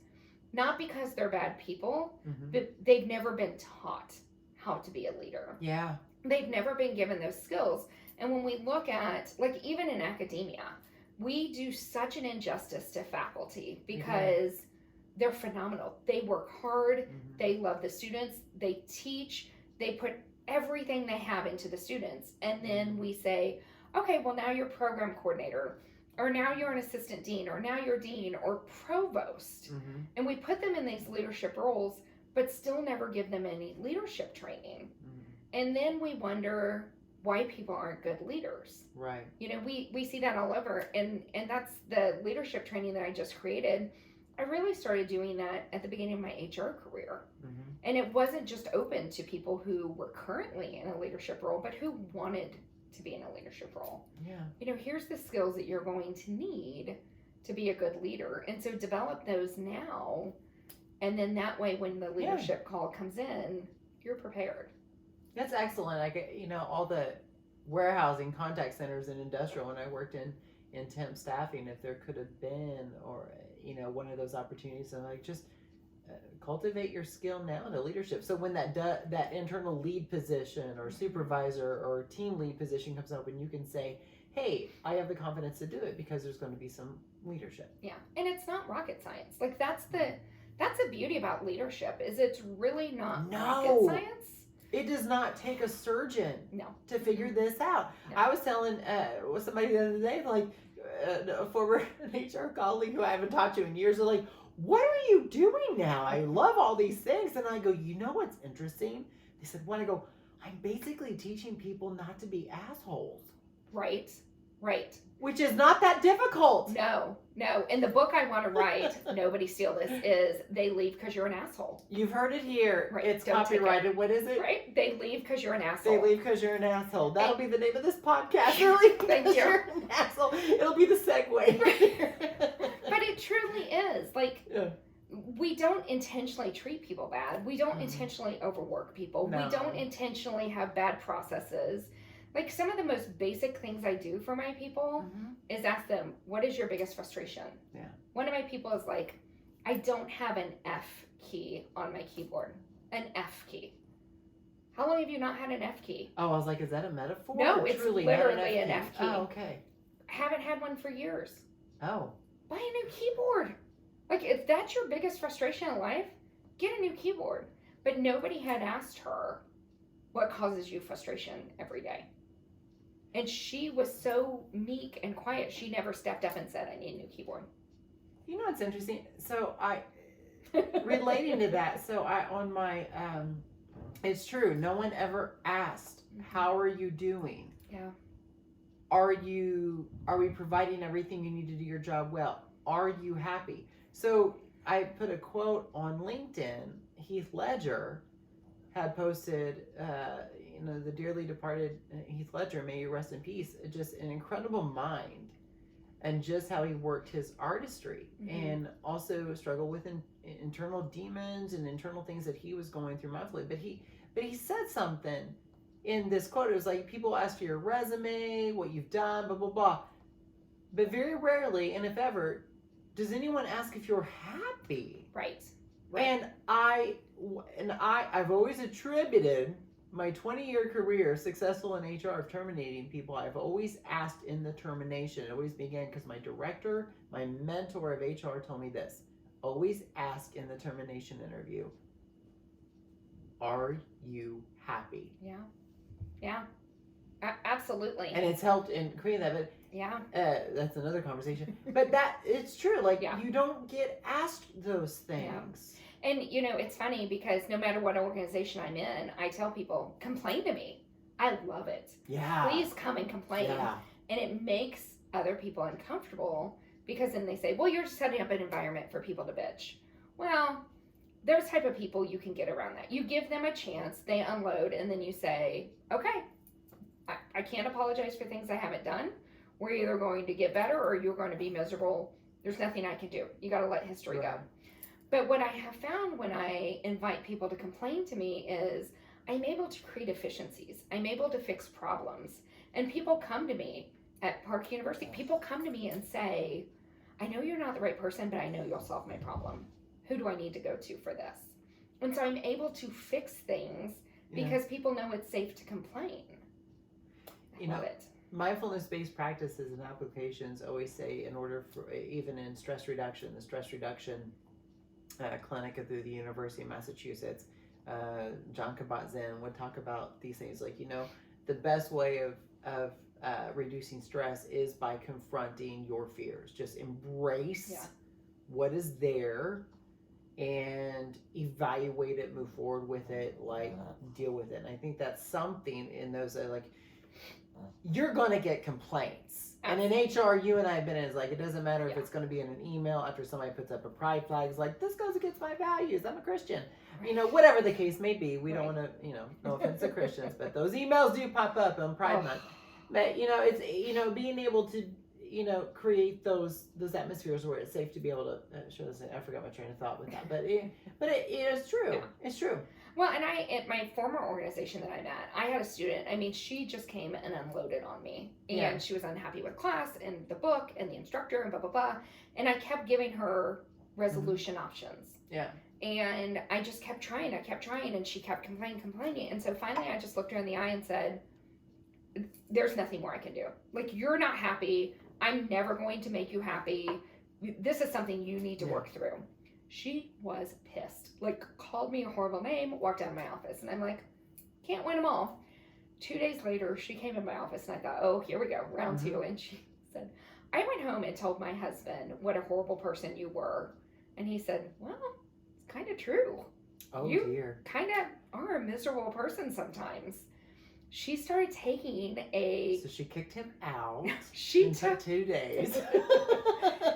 not because they're bad people, Mhm. but they've never been taught how to be a leader. Yeah. They've never been given those skills. And when we look at, like, even in academia, we do such an injustice to faculty because they're phenomenal. They work hard. Mhm. They love the students. They teach. They put everything they have into the students. And then we say, okay, well, now you're program coordinator, or now you're an assistant dean, or now you're dean or provost. Mhm. And we put them in these leadership roles, but still never give them any leadership training. Mhm. And then we wonder why people aren't good leaders. Right. We see that all over. And that's the leadership training that I just created. I really started doing that at the beginning of my HR career. Mhm. And it wasn't just open to people who were currently in a leadership role, but who wanted to be in a leadership role. Yeah. Here's the skills that you're going to need to be a good leader. And so develop those now. And then that way, when the leadership call comes in, you're prepared. That's excellent. I get, all the warehousing contact centers in industrial when I worked in temp staffing, if there could have been, or, one of those opportunities, and like just cultivate your skill now to leadership. So when that internal lead position or supervisor or team lead position comes open, you can say, hey, I have the confidence to do it because there's going to be some leadership. Yeah. And it's not rocket science. Like that's the beauty about leadership is it's really not rocket science. It does not take a surgeon to figure this out. No. I was telling somebody the other day, like a former HR colleague who I haven't talked to in years, they're like, what are you doing now? I love all these things. And I go, what's interesting? They said, what? I go, I'm basically teaching people not to be assholes. Right. Which is not that difficult. No. In the book I want to write, Nobody Steal This, is They Leave Because You're an Asshole. You've heard it here. Right. It's Don't copyrighted. What is it? Right. They leave because you're an asshole. They leave because you're an asshole. That'll be the name of this podcast. They leave because you're an asshole. It'll be the segue. But it truly is. Like, we don't intentionally treat people bad. We don't intentionally overwork people. No. We don't intentionally have bad processes. Like, some of the most basic things I do for my people is ask them, what is your biggest frustration? Yeah. One of my people is like, I don't have an F key on my keyboard. An F key. How long have you not had an F key? Oh, I was like, is that a metaphor? No, Or it's truly literally an F key. Oh, okay. I haven't had one for years. Oh. Buy a new keyboard. Like, if that's your biggest frustration in life, get a new keyboard. But nobody had asked her, what causes you frustration every day? And she was so meek and quiet, she never stepped up and said, I need a new keyboard. You know what's interesting? So relating to that, on my, it's true, no one ever asked, how are you doing? Yeah. Are we providing everything you need to do your job well? Are you happy? So I put a quote on LinkedIn. Heath Ledger had posted, the dearly departed Heath Ledger, may you rest in peace, just an incredible mind, and just how he worked his artistry and also struggled with internal demons and internal things that he was going through mindfully. But he said something in this quote. It was like, people ask for your resume, what you've done, blah, blah, blah. But very rarely, and if ever, does anyone ask if you're happy? Right. And I've always attributed my 20-year career successful in HR of terminating people. I've always asked in the termination. It always began because my director, my mentor of HR told me this. Always ask in the termination interview, are you happy? Yeah. Absolutely. And it's helped in creating that, but yeah. That's another conversation. But that it's true. Like Yeah. you don't get asked those things. Yeah. And you know, it's funny because no matter what organization I'm in, I tell people, complain to me. I love it. Yeah. Please come and complain. Yeah. And it makes other people uncomfortable because then they say, well, you're just setting up an environment for people to bitch. Well, there's type of people you can get around that. You give them a chance, they unload, and then you say, okay, I can't apologize for things I haven't done. We're either going to get better or you're going to be miserable. There's nothing I can do. You got to let history go. But what I have found when I invite people to complain to me is I'm able to create efficiencies. I'm able to fix problems. And people come to me at Park University. People come to me and say, I know you're not the right person, but I know you'll solve my problem. Who do I need to go to for this? And so I'm able to fix things because people know it's safe to complain. I love it. Mindfulness-based practices and applications always say in order for, even in stress reduction, the stress reduction clinic through the University of Massachusetts, John Kabat-Zinn would talk about these things like, you know, the best way of reducing stress is by confronting your fears. Just embrace what is there and evaluate it, move forward with it, like deal with it. And I think that's something in those like, you're going to get complaints. And in HR, you and I have been in, it's like, it doesn't matter if it's going to be in an email after somebody puts up a pride flag. It's like, this goes against my values. I'm a Christian. Right. You know, whatever the case may be. We don't want to, you know, no offense to Christians, but those emails do pop up on Pride Month. But, you know, it's, you know, being able to, you know, create those atmospheres where it's safe to be able to, I forgot my train of thought with that, but it is true. Yeah. It's true. Well, and at my former organization that I'm at, I had a student, I mean, she just came and unloaded on me. And she was unhappy with class and the book and the instructor and blah, blah, blah. And I kept giving her resolution options. Yeah. And I just kept trying. And she kept complaining. And so finally I just looked her in the eye and said, there's nothing more I can do. Like, you're not happy. I'm never going to make you happy. This is something you need to work through. She was pissed. Like, called me a horrible name, walked out of my office. And I'm like, can't win them all. 2 days later, she came in my office and I thought, oh, here we go, round two. And she said, I went home and told my husband what a horrible person you were. And he said, well, it's kind of true. Oh, you dear. Kind of are a miserable person sometimes. She started taking So she kicked him out. She took 2 days.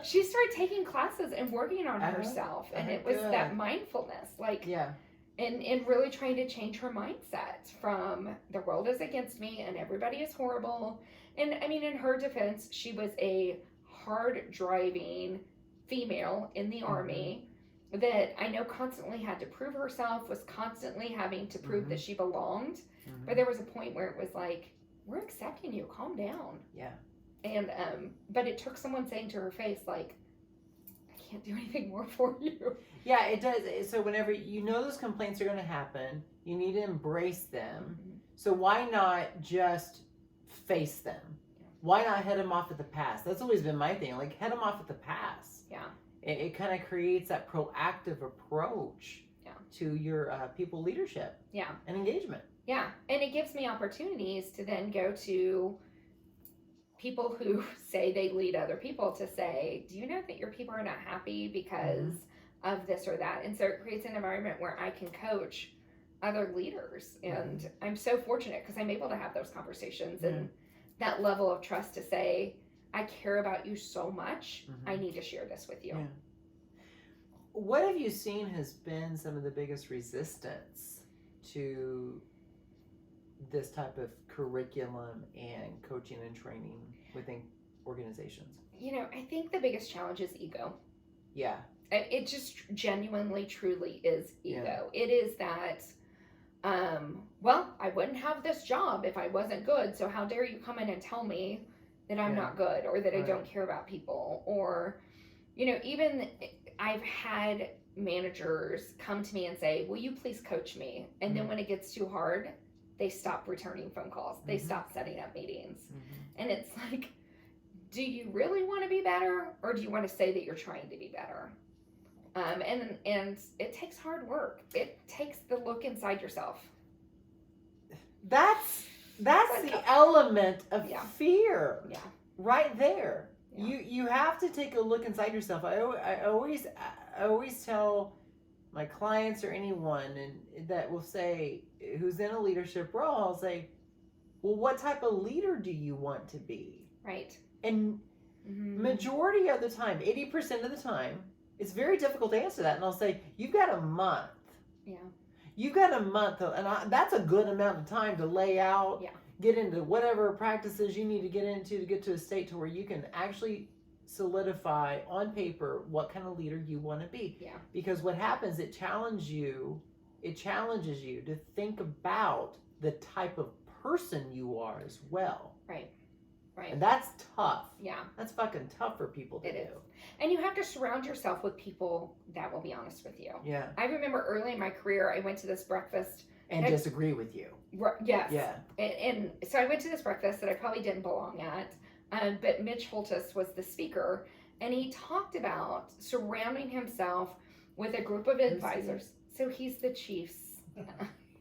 She started taking classes and working on herself. And it was that mindfulness. Like, and really trying to change her mindset from the world is against me and everybody is horrible. And I mean, in her defense, she was a hard driving female in the Army that I know constantly had to prove herself, was constantly having to prove that she belonged. But there was a point where it was like, we're accepting you, calm down. Yeah. And, but it took someone saying to her face, like, I can't do anything more for you. Yeah, it does. So whenever you know those complaints are going to happen, you need to embrace them. So why not just face them? Yeah. Why not head them off at the pass? That's always been my thing. Like, head them off at the pass. Yeah. It kind of creates that proactive approach to your people leadership and engagement. Yeah, and it gives me opportunities to then go to people who say they lead other people to say, do you know that your people are not happy because of this or that? And so it creates an environment where I can coach other leaders. And I'm so fortunate because I'm able to have those conversations and that level of trust to say, I care about you so much, I need to share this with you. Yeah. What have you seen has been some of the biggest resistance to this type of curriculum and coaching and training within organizations? You know, I think the biggest challenge is ego. Yeah. It just genuinely, truly is ego. Yeah. It is that, well, I wouldn't have this job if I wasn't good, so how dare you come in and tell me that I'm not good or that I don't care about people? Or, you know, even I've had managers come to me and say, will you please coach me? And then when it gets too hard, they stop returning phone calls. They stop setting up meetings. And it's like, do you really want to be better? Or do you want to say that you're trying to be better? And it takes hard work. It takes the look inside yourself. That's That's Like, the element of Yeah. fear. Yeah. Right there. Yeah. You have to take a look inside yourself. I always tell my clients or anyone that will say who's in a leadership role, I'll say, well, what type of leader do you want to be? Right. And majority of the time, 80% of the time, it's very difficult to answer that. And I'll say, you've got a month. Yeah. You've got a month, and that's a good amount of time to lay out, get into whatever practices you need to get to a state to where you can actually solidify on paper what kind of leader you want to be. Yeah. Because what happens, it challenges you to think about the type of person you are as well. Right. Right. And that's tough. Yeah. That's fucking tough for people to do. Is. And you have to surround yourself with people that will be honest with you. Yeah. I remember early in my career, I went to this breakfast. And disagree with you. Yes. Yeah. And so I went to this breakfast that I probably didn't belong at. But Mitch Holtis was the speaker. And he talked about surrounding himself with a group of advisors. So he's the Chiefs.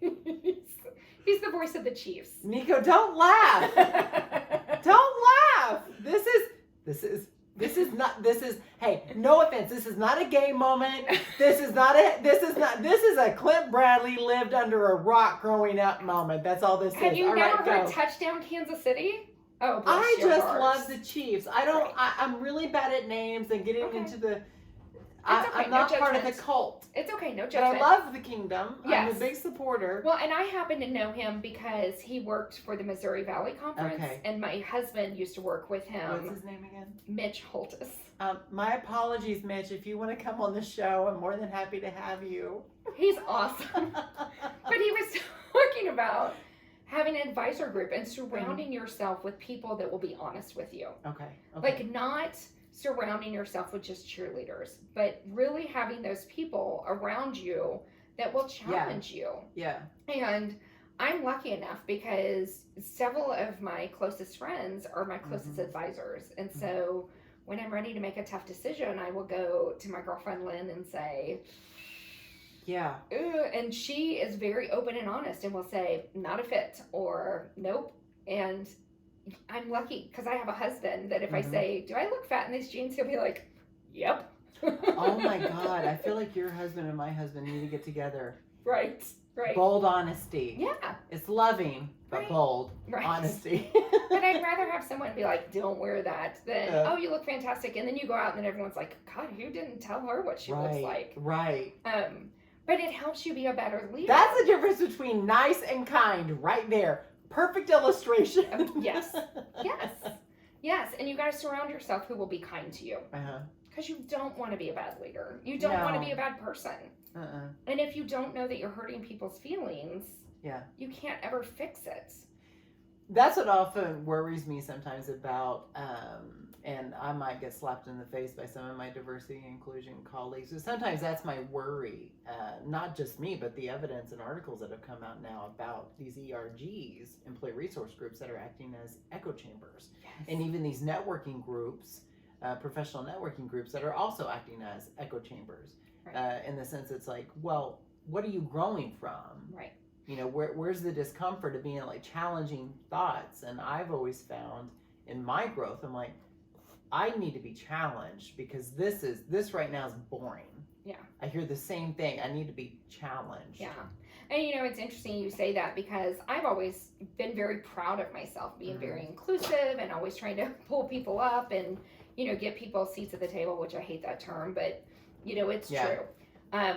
He's the voice of the Chiefs. Nico, don't laugh. Don't laugh. This is hey, no offense. This is not a gay moment. This is a Clint Bradley lived under a rock growing up moment. That's all this is. Have you all never right, heard go. Touchdown Kansas City? Oh, bless I your just heart. love the Chiefs. Right. I'm really bad at names and getting into the okay, I'm not no part of judgment. the cult. It's okay, no But judgment. I love the kingdom. Yes. I'm a big supporter. Well, and I happen to know him because he worked for the Missouri Valley Conference, Okay. and my husband used to work with him. What's his name again? Mitch Holtis. My apologies, Mitch. If you want to come on the show, I'm more than happy to have you. He's awesome. But he was talking about having an advisor group and surrounding yourself with people that will be honest with you. Okay. Like not surrounding yourself with just cheerleaders, but really having those people around you that will challenge you. Yeah. And I'm lucky enough because several of my closest friends are my closest advisors. And so when I'm ready to make a tough decision, I will go to my girlfriend Lynn and say, yeah. And she is very open and honest and will say, not a fit or nope. And I'm lucky because I have a husband that if I say, do I look fat in these jeans? He'll be like, yep. Oh my God. I feel like your husband and my husband need to get together. Right. Bold honesty. Yeah. It's loving, but bold honesty. But I'd rather have someone be like, don't wear that than, oh, you look fantastic. And then you go out and then everyone's like, God, who didn't tell her what she looks like? Right. But it helps you be a better leader. That's the difference between nice and kind right there. Perfect illustration. Yes. Yes. And you got to surround yourself who will be kind to you. Because you don't want to be a bad leader. You don't want to be a bad person. And if you don't know that you're hurting people's feelings, you can't ever fix it. That's what often worries me sometimes about, and I might get slapped in the face by some of my diversity and inclusion colleagues. But sometimes that's my worry, not just me, but the evidence and articles that have come out now about these ERGs, employee resource groups, that are acting as echo chambers. Yes. And even these networking groups, professional networking groups that are also acting as echo chambers. In the sense it's like, well, what are you growing from? Right. You know, where's the discomfort of being like challenging thoughts? And I've always found in my growth, I'm like, I need to be challenged because this right now is boring. Yeah. I hear the same thing. I need to be challenged. Yeah. And you know, it's interesting you say that because I've always been very proud of myself being very inclusive and always trying to pull people up and, you know, get people seats at the table, which I hate that term, but you know, it's true.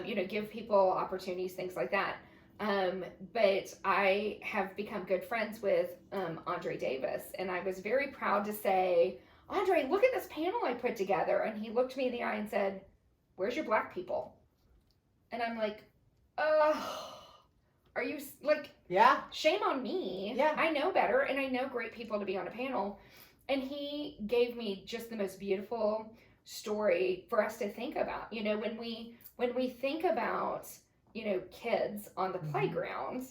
You know, give people opportunities, things like that. But I have become good friends with Andre Davis, and I was very proud to say, Andre, look at this panel I put together. And he looked me in the eye and said, where's your black people? And I'm like, oh, are you like, shame on me. Yeah. I know better, and I know great people to be on a panel. And he gave me just the most beautiful story for us to think about. You know, when we think about, you know, kids on the playground,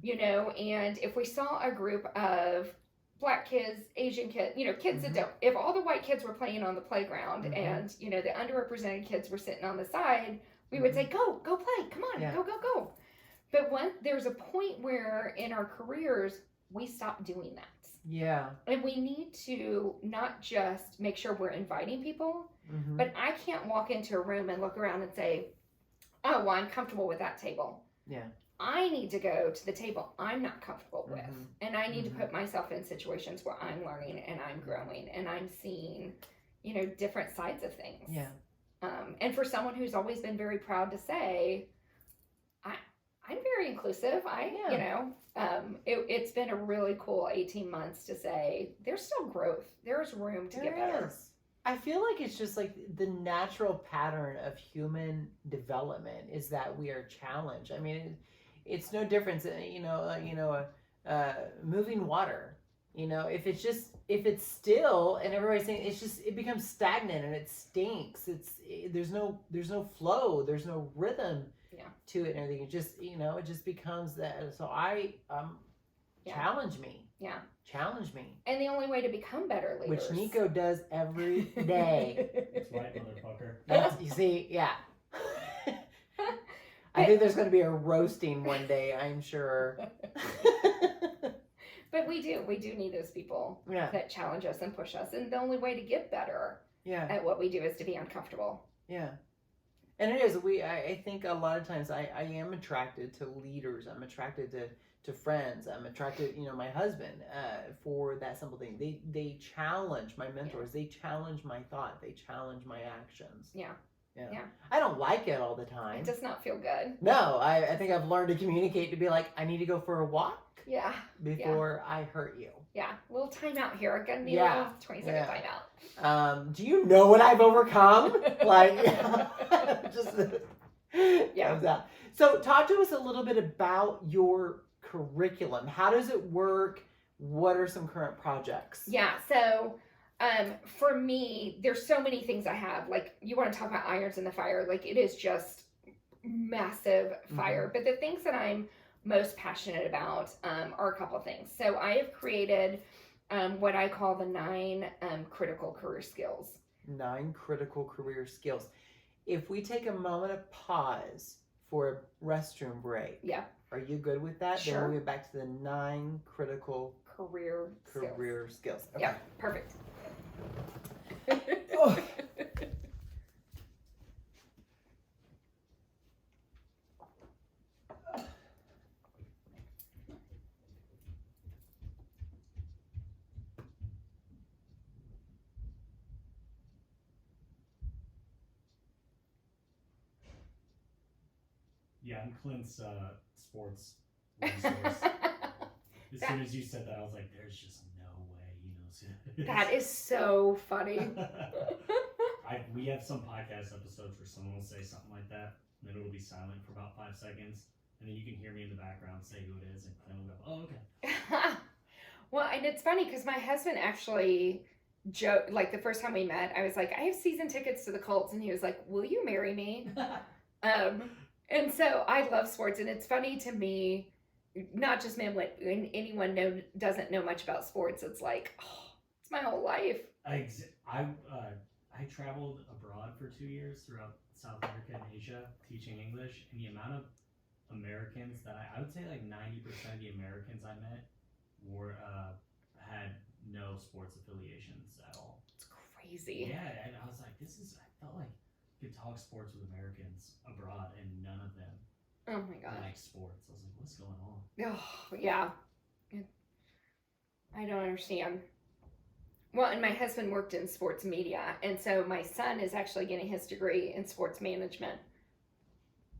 you know, and if we saw a group of black kids, Asian kids, you know, kids that don't, if all the white kids were playing on the playground and, you know, the underrepresented kids were sitting on the side, we would say, go play, come on, go. But there's a point where in our careers, we stop doing that. Yeah. And we need to not just make sure we're inviting people, Mm-hmm. but I can't walk into a room and look around and say, oh, well, I'm comfortable with that table. Yeah. I need to go to the table I'm not comfortable with. Mm-hmm. And I need Mm-hmm. to put myself in situations where I'm learning and I'm growing and I'm seeing, you know, different sides of things. Yeah. And for someone who's always been very proud to say, I'm very inclusive. You know, it's been a really cool 18 months to say there's still growth. There's room to get better. Is. I feel like it's just like the natural pattern of human development is that we are challenged. I mean, it's no difference, moving water. You know, if it's still and everybody's saying it becomes stagnant and it stinks. There's no flow. There's no rhythm to it and everything. It just becomes that. So challenge me. Yeah. Challenge me. And the only way to become better leaders. Which Nico does every day. That's right, motherfucker. You see, yeah. I think there's going to be a roasting one day, I'm sure. But we do need those people that challenge us and push us. And the only way to get better at what we do is to be uncomfortable. Yeah. And it is. I think a lot of times I am attracted to leaders. I'm attracted to friends. I'm attracted, my husband, for that simple thing. They challenge my mentors. They challenge my thought. They challenge my actions. Yeah. I don't like it all the time. It does not feel good. No, I think I've learned to communicate to be like, I need to go for a walk. Yeah. Before I hurt you. Yeah. A little timeout here. I'm gonna need a little 20-second timeout. Do you know what I've overcome? Like, just comes out. So talk to us a little bit about your curriculum. How does it work? What are some current projects? Yeah. So for me, there's so many things I have. Like, you want to talk about irons in the fire. Like, it is just massive fire. Mm-hmm. But the things that I'm most passionate about are a couple of things. So I have created what I call the 9 critical career skills. 9 critical career skills. If we take a moment of pause for a restroom break, are you good with that? Sure. Then we'll get back to the 9 critical career skills. Okay. Yeah, perfect. Oh. Yeah, I'm Clint's sports resource. As soon as you said that, I was like, there's just no way he knows it. That is so funny. We have some podcast episodes where someone will say something like that, and then it'll be silent for about 5 seconds, and then you can hear me in the background say who it is, and Clint will go, oh, okay. Well, and it's funny because my husband actually joked, like the first time we met, I was like, I have season tickets to the Colts, and he was like, will you marry me? And so I love sports, and it's funny to me, not just men, when anyone doesn't know much about sports, it's like, oh, it's my whole life. I traveled abroad for 2 years throughout South America and Asia teaching English, and the amount of Americans that I would say like 90% of the Americans I met had no sports affiliations at all. It's crazy. Yeah, and I was like, I felt like I could talk sports with Americans abroad, and none of them oh my god like sports. I was like, what's going on? Oh yeah, I don't understand. Well, and my husband worked in sports media, and so my son is actually getting his degree in sports management.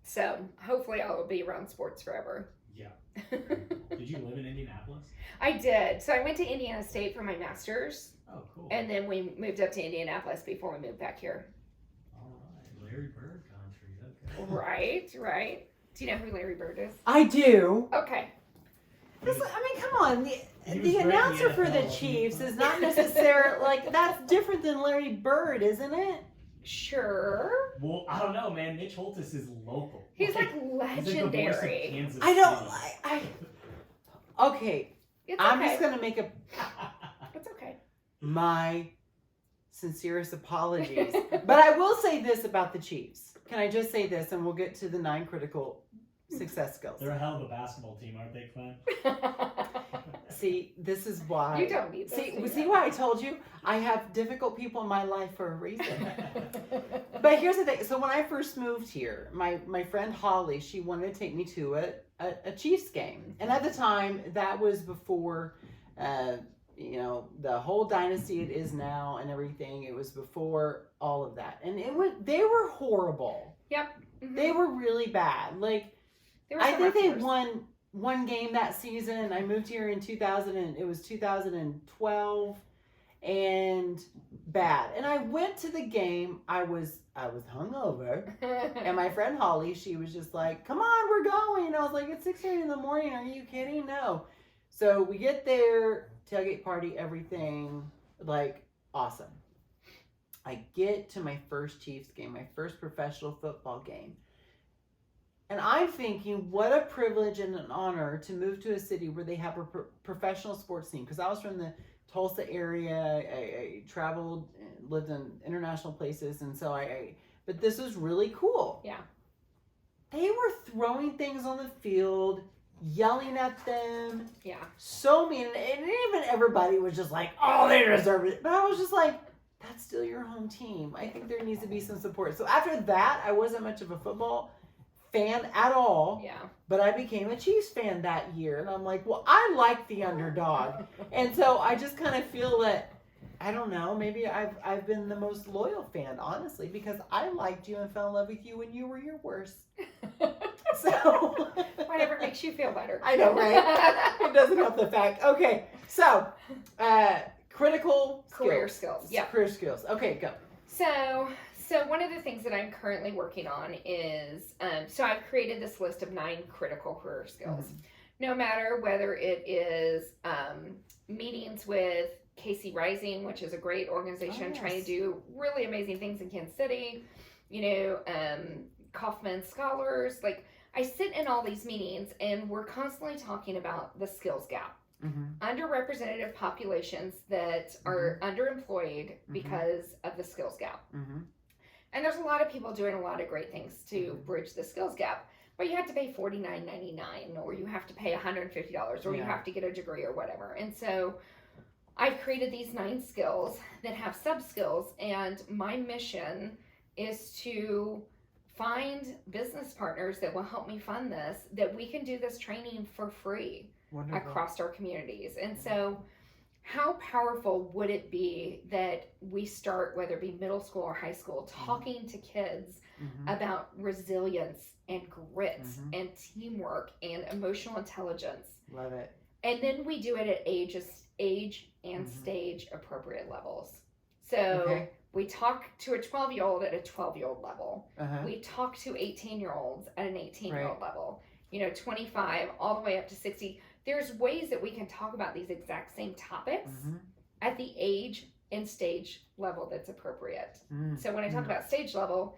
So hopefully I will be around sports forever. Yeah. Did you live in Indianapolis? I did. So I went to Indiana State for my master's. Oh, cool. And then we moved up to Indianapolis before we moved back here. All right, Larry Bird country. Okay. Right. Do you know who Larry Bird is? I do. Okay. Come on. The announcer for the Chiefs is not necessarily like that's different than Larry Bird, isn't it? Sure. Well, I don't know, man. Mitch Holthus is local. He's like legendary. He's like the voice of Kansas I don't. City. Okay. It's I'm okay. just gonna make It's okay. my sincerest apologies, but I will say this about the Chiefs. Can I just say this, and we'll get to the 9 critical success skills. They're a hell of a basketball team, aren't they, Clint? See, this is why. You don't need this. See why I told you? I have difficult people in my life for a reason. But here's the thing. So when I first moved here, my friend Holly, she wanted to take me to a Chiefs game. And at the time, that was before, the whole dynasty it is now and everything. It was before all of that. And they were horrible. Yep. Mm-hmm. They were really bad. Like, I think they won one game that season. I moved here in 2012, and bad. And I went to the game. I was hungover, and my friend Holly, she was just like, "Come on, we're going." I was like, "It's 6:30 in the morning. Are you kidding?" No. So we get there, tailgate party, everything, like, awesome. I get to my first Chiefs game, my first professional football game. And I'm thinking, what a privilege and an honor to move to a city where they have a professional sports team. Because I was from the Tulsa area. I traveled, lived in international places. And so but this was really cool. Yeah. They were throwing things on the field, yelling at them. Yeah. So mean. And even everybody was just like, oh, they deserve it. But I was just like, that's still your home team. I think there needs to be some support. So after that, I wasn't much of a football fan at all. Yeah. But I became a Chiefs fan that year. And I'm like, well, I like the underdog. And so I just kind of feel that, I don't know, maybe I've been the most loyal fan, honestly, because I liked you and fell in love with you when you were your worst. So whatever makes you feel better. I know, right? It doesn't help the fact. Okay. So critical career skills. Yeah. Career skills. Okay, go. So one of the things that I'm currently working on is, so I've created this list of 9 critical career skills. Mm-hmm. No matter whether it is meetings with Casey Rising, which is a great organization trying to do really amazing things in Kansas City, Kaufman Scholars. Like, I sit in all these meetings and we're constantly talking about the skills gap. Mm-hmm. Underrepresented populations that are underemployed because of the skills gap. Mm-hmm. And there's a lot of people doing a lot of great things to bridge the skills gap, but you have to pay $49.99, or you have to pay $150, or you have to get a degree or whatever. And so I've created these 9 skills that have sub-skills, and my mission is to find business partners that will help me fund this, that we can do this training for free. Wonderful. Across our communities. And so how powerful would it be that we start, whether it be middle school or high school, talking to kids about resilience and grit and teamwork and emotional intelligence. Love it. And then we do it at age and stage appropriate levels. So we talk to a 12-year-old at a 12-year-old level. We talk to 18-year-olds at an 18-year-old level. 25 all the way up to 60. There's ways that we can talk about these exact same topics at the age and stage level that's appropriate. So when I talk about stage level,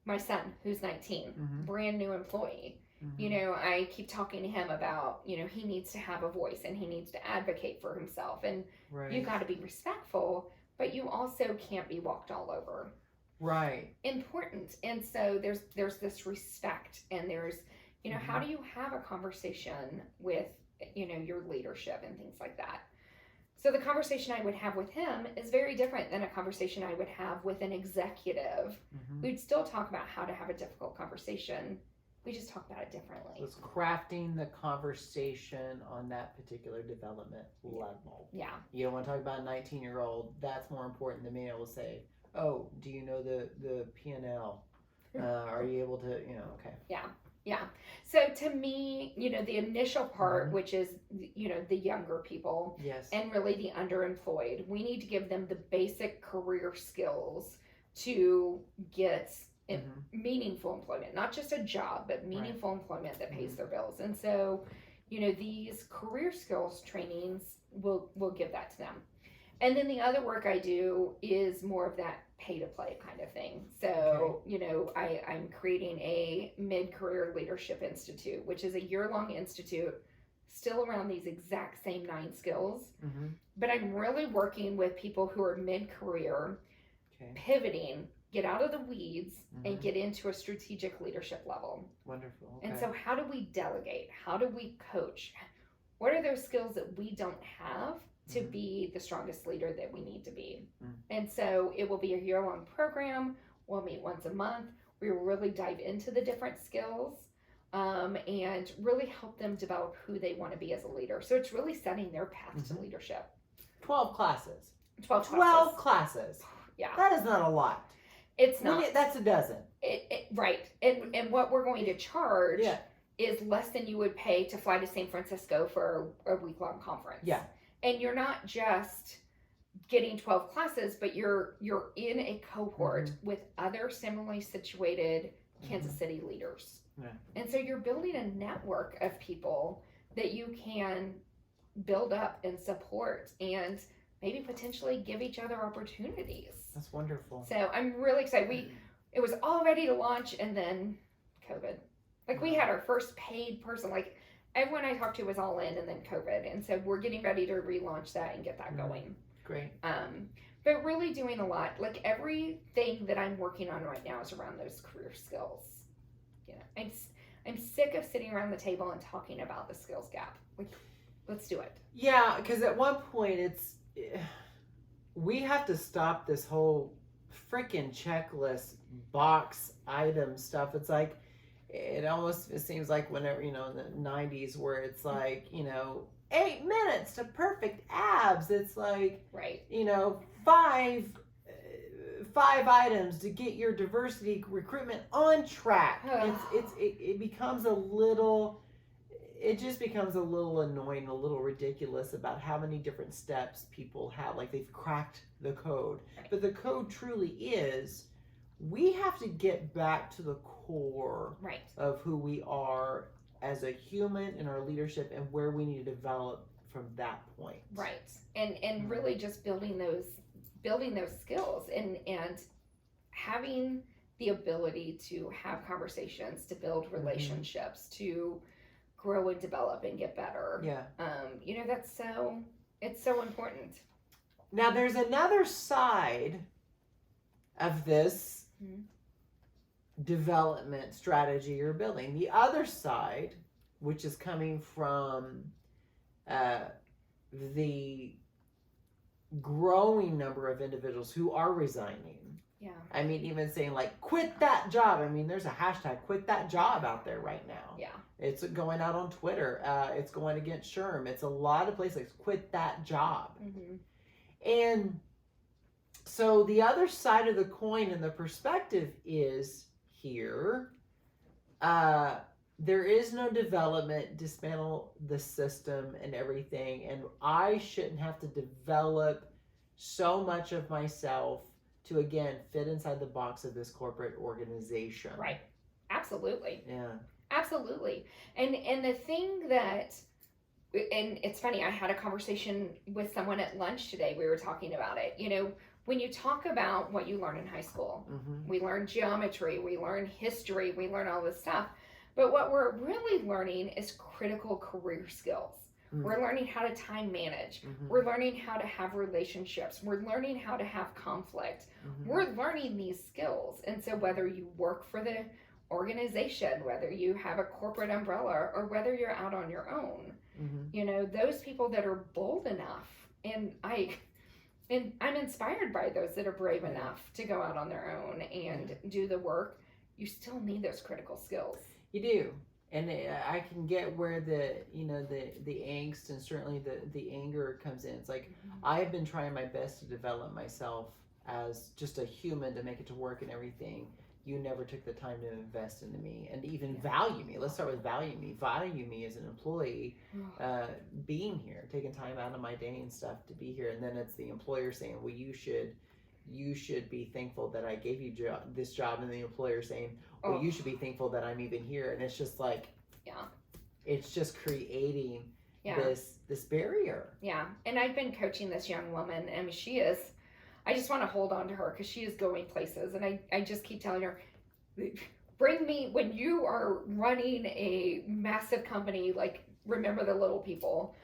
my son, who's 19, brand new employee, I keep talking to him about, he needs to have a voice and he needs to advocate for himself. And you got to be respectful, but you also can't be walked all over. Right. Important. And so there's this respect, and there's, how do you have a conversation with, your leadership and things like that. So the conversation I would have with him is very different than a conversation I would have with an executive. We'd still talk about how to have a difficult conversation. We just talk about it differently. So it's crafting the conversation on that particular development level. Yeah. You don't want to talk about a 19-year-old. That's more important than being able to say, oh, do you know the P&L? Are you able to, okay. Yeah. Yeah. So to me, the initial part, which is, the younger people and really the underemployed, we need to give them the basic career skills to get meaningful employment, not just a job, but meaningful employment that pays their bills. And so, these career skills trainings will give that to them. And then the other work I do is more of that pay to play kind of thing. So, I'm creating a mid-career leadership institute, which is a year-long institute, still around these exact same 9 skills. But I'm really working with people who are mid-career, pivoting, get out of the weeds, and get into a strategic leadership level. Wonderful. And so how do we delegate? How do we coach? what are those skills that we don't have to be the strongest leader that we need to be? And so it will be a year-long program. We'll meet once a month. We will really dive into the different skills and really help them develop who they want to be as a leader. So it's really setting their path to leadership. 12 classes. 12 classes. Yeah. That is not a lot. It's not. That's a dozen. Right. And what we're going to charge is less than you would pay to fly to San Francisco for a week-long conference. Yeah. And you're not just getting 12 classes, but you're in a cohort with other similarly situated Kansas City leaders. Yeah. And so you're building a network of people that you can build up and support and maybe potentially give each other opportunities. That's wonderful. So I'm really excited. It was all ready to launch, and then COVID. Like, we had our first paid person. Like, everyone I talked to was all in, and then COVID. And so we're getting ready to relaunch that and get that going. Great. But really doing a lot. Like, everything that I'm working on right now is around those career skills. You know, I'm sick of sitting around the table and talking about the skills gap. Like, let's do it. Yeah, because at one point we have to stop this whole freaking checklist box item stuff. It's like, it seems like whenever, in the 90s where it's like, 8 minutes to perfect abs. It's like, right. five items to get your diversity recruitment on track. It becomes it just becomes a little annoying, a little ridiculous about how many different steps people have. Like, they've cracked the code. Right. But the code truly is, we have to get back to the core of who we are as a human in our leadership and where we need to develop from that point. Right. And really just building those skills and having the ability to have conversations, to build relationships, to grow and develop and get better. Yeah. It's so important. Now there's another side of this development strategy you're building. The other side, which is coming from the growing number of individuals who are resigning. Yeah. I mean, even saying like, quit that job. I mean, there's a hashtag, quit that job out there right now. Yeah. It's going out on Twitter. It's going against SHRM. It's a lot of places like, quit that job. And so the other side of the coin and the perspective is here, there is no development, dismantle the system and everything. And I shouldn't have to develop so much of myself to, again, fit inside the box of this corporate organization. Right. Absolutely. Yeah. Absolutely. And the thing that, and it's funny, I had a conversation with someone at lunch today. We were talking about it. When you talk about what you learn in high school, we learn geometry, we learn history, we learn all this stuff. But what we're really learning is critical career skills. We're learning how to time manage. We're learning how to have relationships. We're learning how to have conflict. We're learning these skills. And so whether you work for the organization, whether you have a corporate umbrella, or whether you're out on your own, those people that are bold enough, and I'm inspired by those that are brave enough to go out on their own and do the work. You still need those critical skills. You do. And I can get where the angst and certainly the anger comes in. It's like, I have been trying my best to develop myself as just a human to make it to work and everything. You never took the time to invest into me and even value me. Let's start with value me. Value me as an employee, being here, taking time out of my day and stuff to be here. And then it's the employer saying, well, you should be thankful that I gave you this job. And the employer saying, well, you should be thankful that I'm even here. And it's just like, it's just creating this barrier. Yeah. And I've been coaching this young woman. I mean, I just want to hold on to her because she is going places. And I just keep telling her, bring me, when you are running a massive company, like, remember the little people.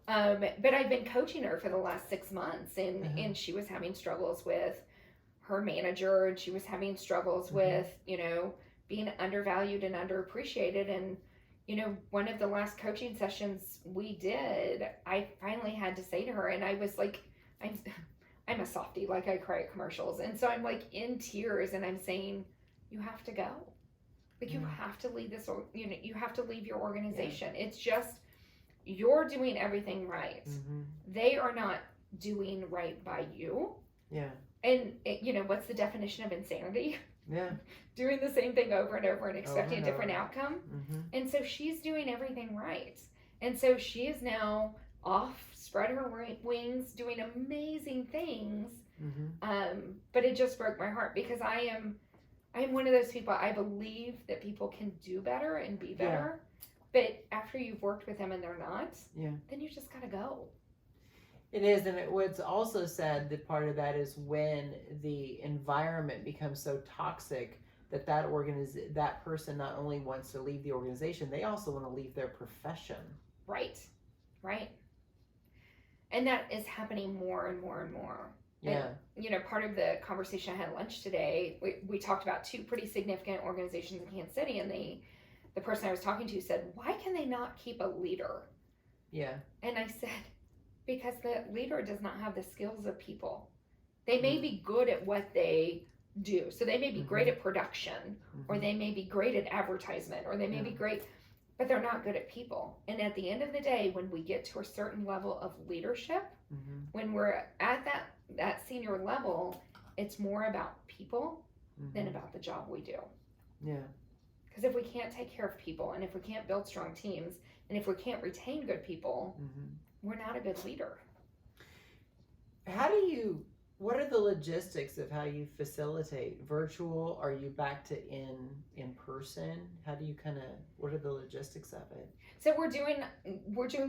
But I've been coaching her for the last 6 months, and she was having struggles with her manager, and she was having struggles with, being undervalued and underappreciated. And, one of the last coaching sessions we did, I finally had to say to her, and I was like, I'm a softie, like I cry at commercials. And so I'm like in tears and I'm saying, you have to go. Like you have to leave this, you have to leave your organization. It's just, you're doing everything right. They are not doing right by you. Yeah. And what's the definition of insanity? Yeah. Doing the same thing over and over and expecting a different outcome. And so she's doing everything right. And so she is now off, spread her wings, doing amazing things. But it just broke my heart because I am one of those people. I believe that people can do better and be better. But after you've worked with them and they're not, then you just gotta go. It is, and what's also said that part of that is when the environment becomes so toxic that that person not only wants to leave the organization, they also want to leave their profession. Right. And that is happening more and more and more. Yeah. And, part of the conversation I had at lunch today, we talked about two pretty significant organizations in Kansas City, and the person I was talking to said, why can they not keep a leader? Yeah. And I said, because the leader does not have the skills of people. They may be good at what they do. So they may be great at production, or they may be great at advertisement, or they may be great, but they're not good at people. And at the end of the day, when we get to a certain level of leadership, when we're at that senior level, it's more about people than about the job we do. Yeah. Because if we can't take care of people, and if we can't build strong teams, and if we can't retain good people, we're not a good leader. What are the logistics of how you facilitate? Virtual? Are you back to in person? How do you what are the logistics of it? So we're doing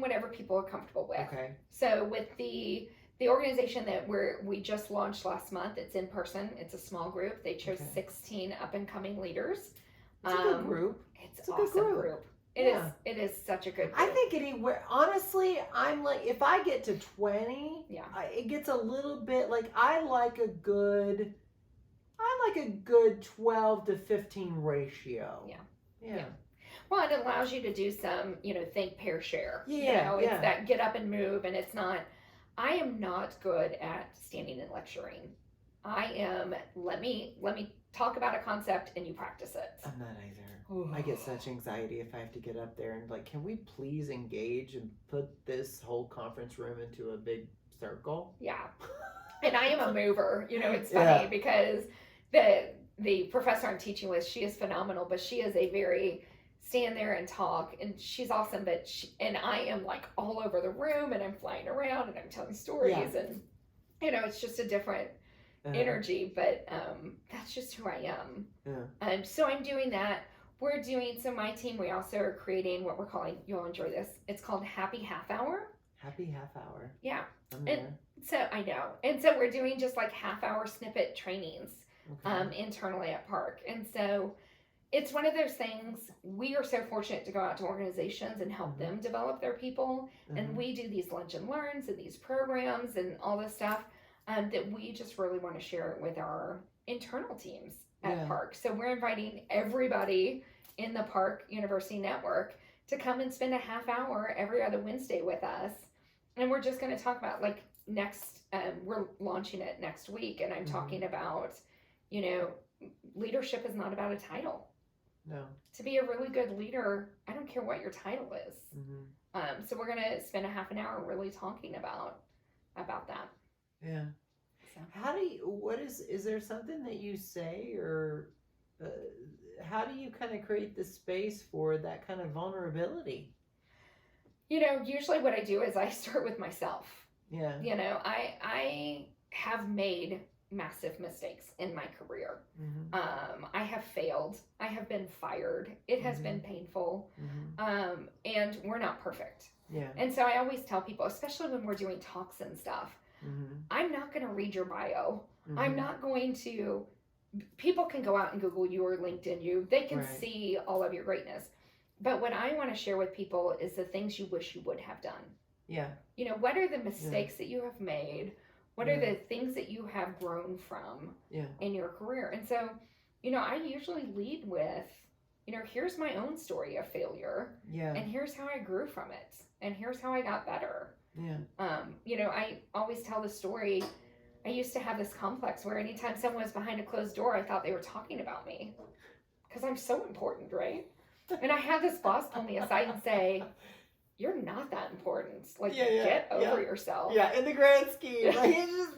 whatever people are comfortable with. Okay. So with the organization that we just launched last month, it's in person. It's a small group. They chose 16 up and coming leaders. It's a good group. It's an awesome group. It is such a good group. I think anywhere, honestly, I'm like, if I get to 20, it gets a little bit like, I like a good 12 to 15 ratio. Yeah. Well, it allows you to do some, think, pair, share. Yeah. It's that get up and move, and it's not, I am not good at standing and lecturing. I am, let me talk about a concept and you practice it. I'm not either. I get such anxiety if I have to get up there and like, can we please engage and put this whole conference room into a big circle? Yeah. And I am a mover. It's funny because the professor I'm teaching with, she is phenomenal, but she is a very stand there and talk, and she's awesome, but and I am like all over the room, and I'm flying around and I'm telling stories, and it's just a different energy, but that's just who I am. So I'm doing that. So my team, we also are creating what we're calling, you'll enjoy this, it's called Happy Half Hour. Happy Half Hour. Yeah. So I know. And so we're doing just like half-hour snippet trainings internally at Park. And so it's one of those things, we are so fortunate to go out to organizations and help them develop their people. And we do these lunch and learns and these programs and all this stuff that we just really want to share with our internal teams at Park. So we're inviting everybody in the Park University Network to come and spend a half hour every other Wednesday with us. And we're just going to talk about we're launching it next week. And I'm talking about, leadership is not about a title. No. To be a really good leader, I don't care what your title is. So we're going to spend a half an hour really talking about that. Yeah. So. Is there something that you say, or how do you kind of create the space for that kind of vulnerability? Usually what I do is I start with myself. Yeah. I have made massive mistakes in my career. I have failed. I have been fired. It has been painful. And we're not perfect. Yeah. And so I always tell people, especially when we're doing talks and stuff, I'm not going to read your bio. I'm not going to, people can go out and Google you or LinkedIn you. They can see all of your greatness. But what I want to share with people is the things you wish you would have done. Yeah. What are the mistakes that you have made? What are the things that you have grown from in your career? And so, I usually lead with, here's my own story of failure, Yeah. and here's how I grew from it, and here's how I got better. Yeah. I always tell the story. I used to have this complex where anytime someone was behind a closed door, I thought they were talking about me because I'm so important, right? And I had this boss pull me aside and say, "You're not that important. Like, get over yourself." Yeah, in the grand scheme. Like, it's just,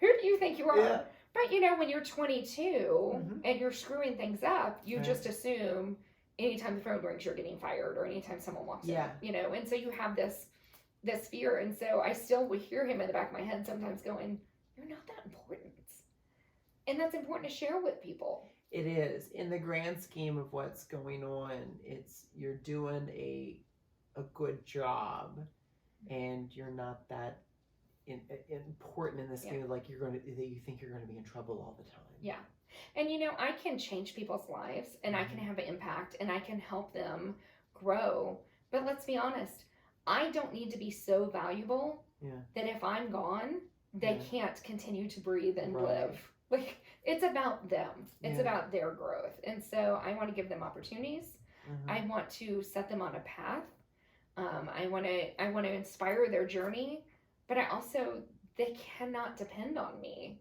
Who do you think you are? Yeah. But, when you're 22 and you're screwing things up, you just assume anytime the phone rings, you're getting fired, or anytime someone walks in, and so you have this fear. And so I still would hear him in the back of my head sometimes going, "You're not that important." And that's important to share with people. It is. In the grand scheme of what's going on, you're doing a good job, and you're not that important in the scheme of like you think you're going to be in trouble all the time. Yeah. And I can change people's lives, and I can have an impact, and I can help them grow. But let's be honest, I don't need to be so valuable that if I'm gone, they can't continue to breathe and live. Like, it's about them. It's about their growth. And so I want to give them opportunities. I want to set them on a path. I want to inspire their journey, but they cannot depend on me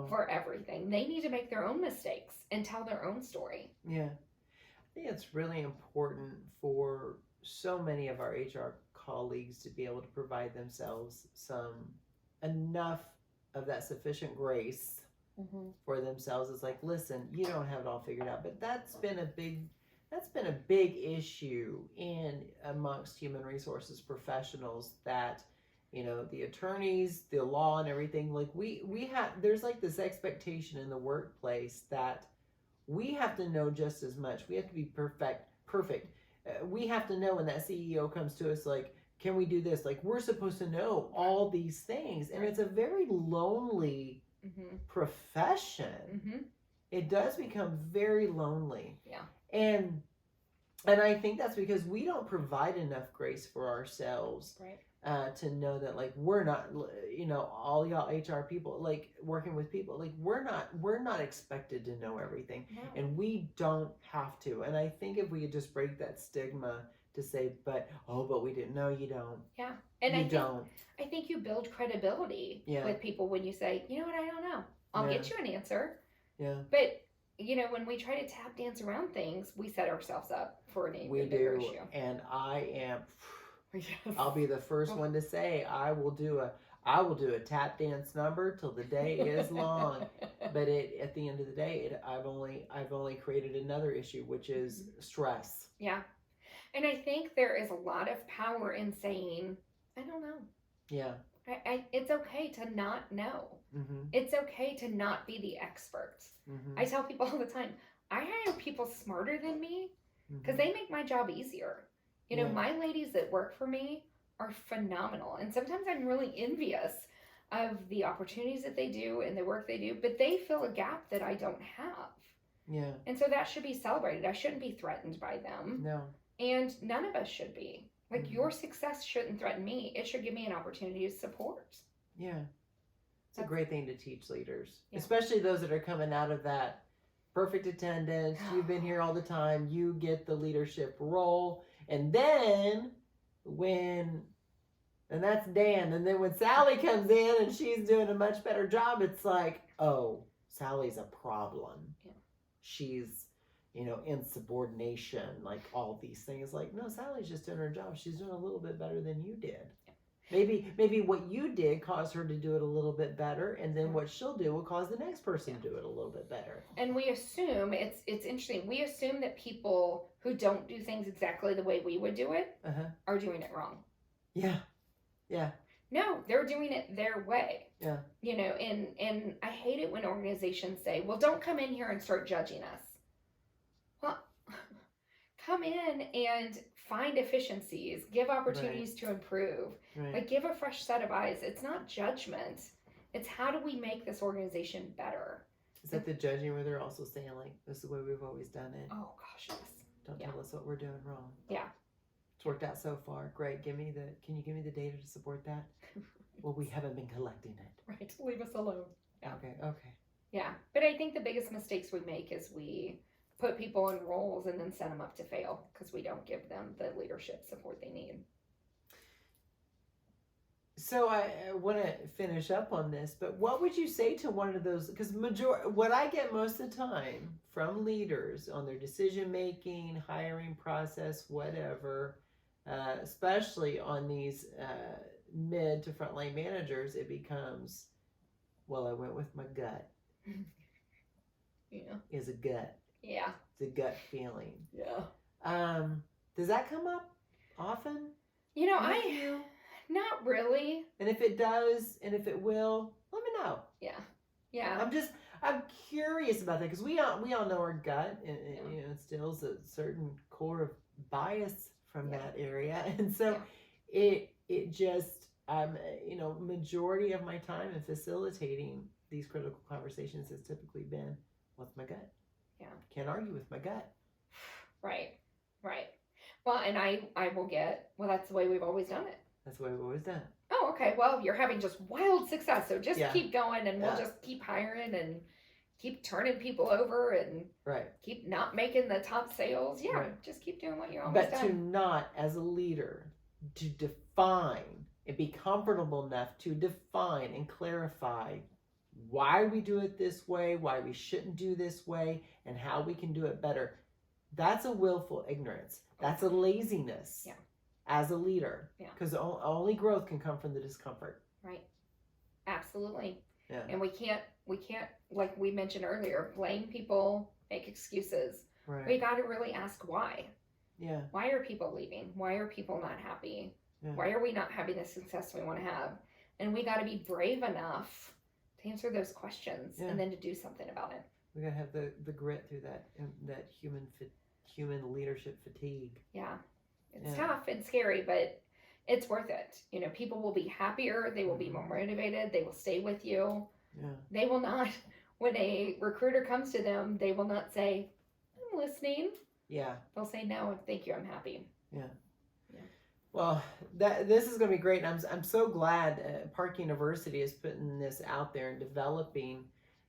for everything. They need to make their own mistakes and tell their own story. Yeah. I think it's really important for so many of our HR colleagues to be able to provide themselves enough of that sufficient grace for themselves. It's like, listen, you don't have it all figured out, but that's been a big issue amongst human resources professionals, that the attorneys, the law, and everything. Like there's like this expectation in the workplace that we have to know just as much. We have to be perfect. We have to know when that CEO comes to us, like, can we do this? Like, we're supposed to know all these things, and it's a very lonely profession. It does become very lonely. Yeah. And I think that's because we don't provide enough grace for ourselves. Right. To know that, like, we're not, all y'all HR people, like, working with people, like, we're not expected to know everything. No. And we don't have to. And I think if we could just break that stigma to say, but we didn't know. You don't. Yeah. And I think you build credibility with people when you say, you know what, I don't know. I'll get you an answer. Yeah. But when we try to tap dance around things, we set ourselves up for an bigger issue. And I am... Yes. I'll be the first one to say I will do a tap dance number till the day is long. But at the end of the day, I've only created another issue, which is stress. Yeah. And I think there is a lot of power in saying, I don't know. Yeah. It's okay to not know. It's okay to not be the expert. I tell people all the time, I hire people smarter than me because they make my job easier. My ladies that work for me are phenomenal. And sometimes I'm really envious of the opportunities that they do and the work they do, but they fill a gap that I don't have. Yeah. And so that should be celebrated. I shouldn't be threatened by them. No. And none of us should be. Like, your success shouldn't threaten me. It should give me an opportunity to support. Yeah. It's a great thing to teach leaders, especially those that are coming out of that perfect attendance. You've been here all the time. You get the leadership role. And then and that's Dan. And then when Sally comes in and she's doing a much better job, it's like, oh, Sally's a problem. Yeah. She's, insubordination, like all these things. Like, no, Sally's just doing her job. She's doing a little bit better than you did. Yeah. Maybe what you did caused her to do it a little bit better, and then what she'll do will cause the next person to do it a little bit better. And we assume, it's interesting, we assume that people who don't do things exactly the way we would do it are doing it wrong. Yeah. Yeah. No, they're doing it their way. Yeah. And I hate it when organizations say, well, don't come in here and start judging us. Well, come in and find efficiencies, give opportunities to improve, like give a fresh set of eyes. It's not judgment. It's how do we make this organization better? Is that the judging where they're also saying, like, this is the way we've always done it? Oh, gosh, yes. Don't tell us what we're doing wrong. Yeah. It's worked out so far. Great. Can you give me the data to support that? Well, we haven't been collecting it. Right. Leave us alone. Yeah. Okay. Yeah. But I think the biggest mistakes we make is we put people in roles and then set them up to fail because we don't give them the leadership support they need. So I want to finish up on this, but what would you say to one of those? Because what I get most of the time from leaders on their decision making, hiring process, whatever, especially on these mid to frontline managers, it becomes, well, I went with my gut. Yeah. Is a gut. Yeah. It's a gut feeling. Yeah. Does that come up often? You know, not really. And if it does, and if it will, let me know. Yeah. Yeah. I'm curious about that because we all know our gut, and you know, it instills a certain core of bias from that area, and so it just you know, majority of my time in facilitating these critical conversations has typically been, what's my gut? Yeah. Can't argue with my gut. Right. Well, and I will get, well, that's the way we've always done it. That's the way we've always done it. Oh, okay. Well, you're having just wild success, so just Yeah. keep going, and we'll just keep hiring and keep turning people over and keep not making the top sales. Yeah, just keep doing what you're always But done. to not, as a leader, to define and be comfortable enough to define and clarify why we do it this way, why we shouldn't do this way, and how we can do it better. That's a willful ignorance. That's a laziness as a leader. Because only growth can come from the discomfort. Right. Absolutely. Yeah. And we can't, like we mentioned earlier, blame people, make excuses. Right. We got to really ask why. Yeah. Why are people leaving? Why are people not happy? Yeah. Why are we not having the success we want to have? And we got to be brave enough to answer those questions and then to do something about it. We got to have the grit through that human leadership fatigue. Yeah. It's tough and scary, but it's worth it. You know, people will be happier. They will be more motivated. They will stay with you. Yeah. They will not, when a recruiter comes to them, they will not say, I'm listening. Yeah. They'll say, no, thank you, I'm happy. Yeah. Well, this is going to be great. And I'm so glad Park University is putting this out there and developing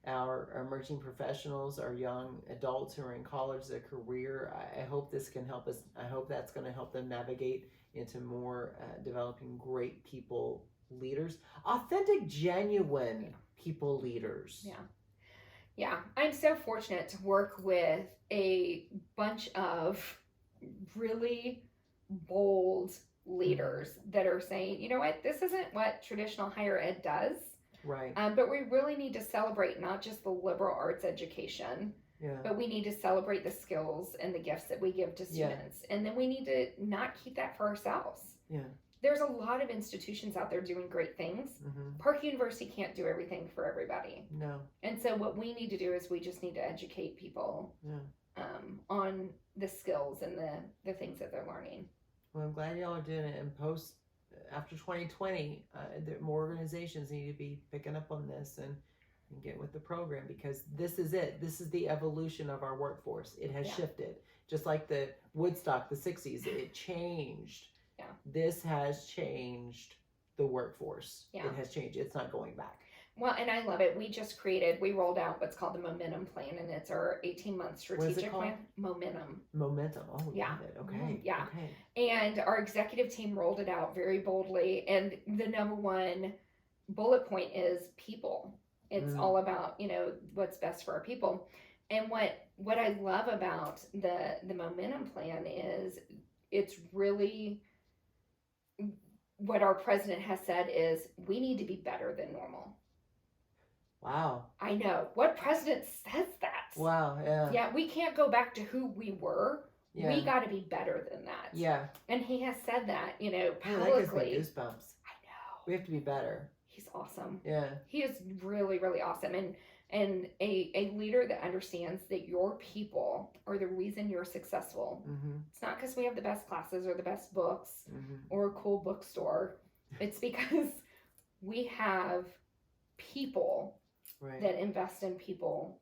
our emerging professionals, our young adults who are in college, their career. I hope this can help us. I hope that's going to help them navigate into more developing great people leaders, authentic, genuine people leaders. Yeah. I'm so fortunate to work with a bunch of really bold leaders that are saying, you know what, this isn't what traditional higher ed does. Right. But we really need to celebrate not just the liberal arts education, but we need to celebrate the skills and the gifts that we give to students. And then we need to not keep that for ourselves. Yeah. There's a lot of institutions out there doing great things. Park University can't do everything for everybody. No. And so what we need to do is we just need to educate people on the skills and the things that they're learning. Well, I'm glad y'all are doing it. And after 2020, more organizations need to be picking up on this and get with the program, because this is it. This is the evolution of our workforce. It has shifted. Just like the Woodstock, the 60s, it changed. Yeah. This has changed the workforce. Yeah. It has changed. It's not going back. Well, and I love it. We rolled out what's called the Momentum Plan, and it's our 18-month strategic plan. Momentum. Momentum. Oh, yeah. Love it. Okay. Yeah. Okay. And our executive team rolled it out very boldly. And the number one bullet point is people. It's all about, you know, what's best for our people. And what I love about the Momentum Plan is it's really what our president has said is we need to be better than normal. Wow. I know. What president says that? Wow, yeah. Yeah, we can't go back to who we were. Yeah. We got to be better than that. Yeah. And he has said that, you know, publicly. That gives me goosebumps. I know. We have to be better. He's awesome. Yeah. He is really, really awesome. And a leader that understands that your people are the reason you're successful. It's not because we have the best classes or the best books or a cool bookstore. It's because we have people that invest in people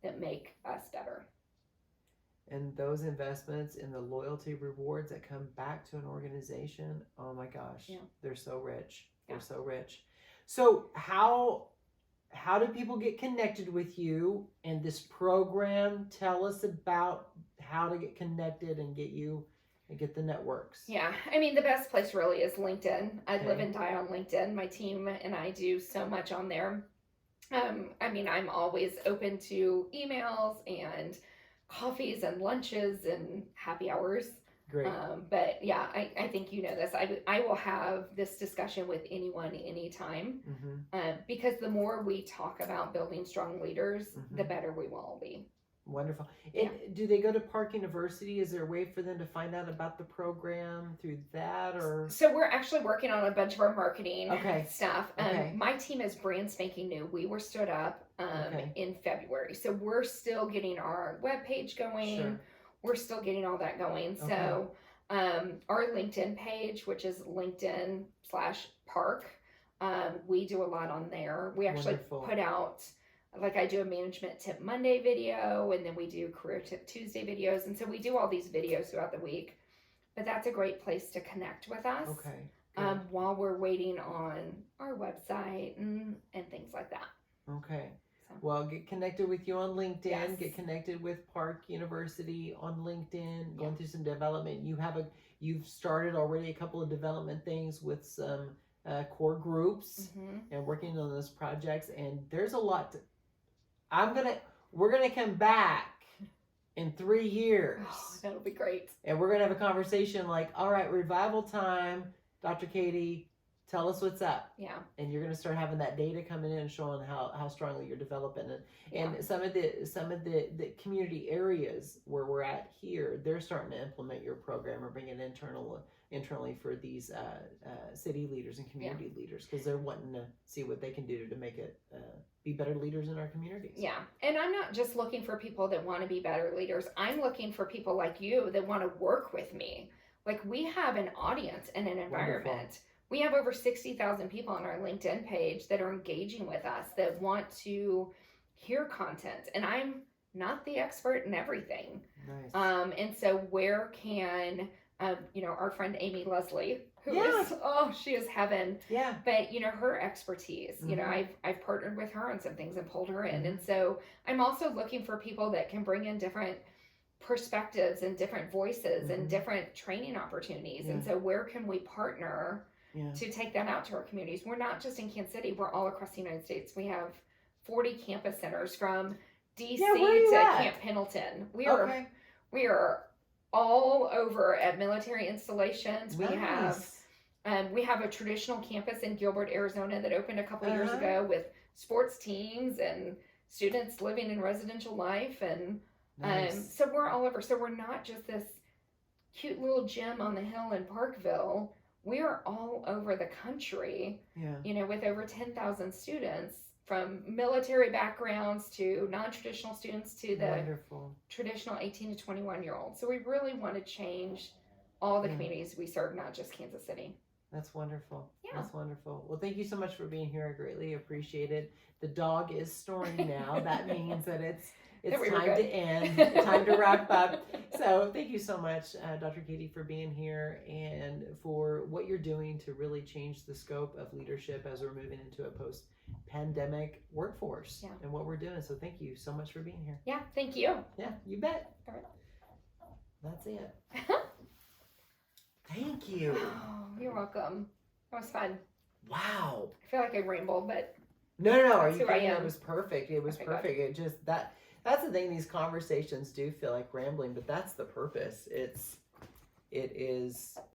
that make us better. And those investments in the loyalty rewards that come back to an organization, oh my gosh, they're so rich. They're so rich. So how how do people get connected with you and this program? Tell us about how to get connected and get you and get the networks. Yeah, I mean, the best place really is LinkedIn. I Okay. live and die on LinkedIn. My team and I do so much on there. I mean, I'm always open to emails and coffees and lunches and happy hours. Great. But yeah, I think you know this. I will have this discussion with anyone, anytime, because the more we talk about building strong leaders, the better we will all be. Wonderful. And do they go to Park University? Is there a way for them to find out about the program through that, or? So we're actually working on a bunch of our marketing stuff. Okay. My team is brand spanking new. We were stood up in February. So we're still getting our webpage going. Sure. We're still getting all that going. Okay. So our LinkedIn page, which is LinkedIn/Park, we do a lot on there. We actually Wonderful. put out, like, I do a Management Tip Monday video, and then we do Career Tip Tuesday videos. And so we do all these videos throughout the week. But that's a great place to connect with us. Okay. While we're waiting on our website and things like that. Okay. So. Well, get connected with you on LinkedIn. Yes. Get connected with Park University on LinkedIn. Going through some development. You've started already a couple of development things with some core groups and working on those projects. And there's a lot. We're gonna come back in 3 years. Oh, that'll be great. And we're gonna have a conversation like, all right, revival time, Dr. Katie. Tell us what's up. Yeah. And you're going to start having that data coming in and showing how strongly you're developing it. And some of the community areas where we're at here, they're starting to implement your program or bring it internally for these city leaders and community leaders, because they're wanting to see what they can do to make it be better leaders in our communities. Yeah. And I'm not just looking for people that want to be better leaders. I'm looking for people like you that want to work with me. Like, we have an audience and an environment. Wonderful. We have over 60,000 people on our LinkedIn page that are engaging with us, that want to hear content. And I'm not the expert in everything. Nice. And so where can, our friend Amy Leslie, who is, she is heaven. Yeah. But, her expertise, I've partnered with her on some things and pulled her in. And so I'm also looking for people that can bring in different perspectives and different voices and different training opportunities. And so where can we partner to take that out to our communities? We're not just in Kansas City, we're all across the United States. We have 40 campus centers from DC to Camp Pendleton. We are all over at military installations. Nice. We have a traditional campus in Gilbert, Arizona that opened a couple years ago with sports teams and students living in residential life. And so we're all over. So we're not just this cute little gym on the hill in Parkville. We are all over the country, with over 10,000 students, from military backgrounds to non-traditional students to the traditional 18 to 21-year-olds. So we really want to change all the communities we serve, not just Kansas City. That's wonderful. Yeah. That's wonderful. Well, thank you so much for being here. I greatly appreciate it. The dog is snoring now. That means that it's time to end, time to wrap up. So thank you so much, Dr. Katie, for being here and for what you're doing to really change the scope of leadership as we're moving into a post-pandemic workforce and what we're doing. So thank you so much for being here. Yeah, thank you. Yeah, you bet. All right. That's it. Thank you. Oh, you're welcome. That was fun. Wow. I feel like I rambled, but No. Are you kidding? I am. It was perfect. It was Okay, perfect. It just that's the thing. These conversations do feel like rambling, but that's the purpose. It is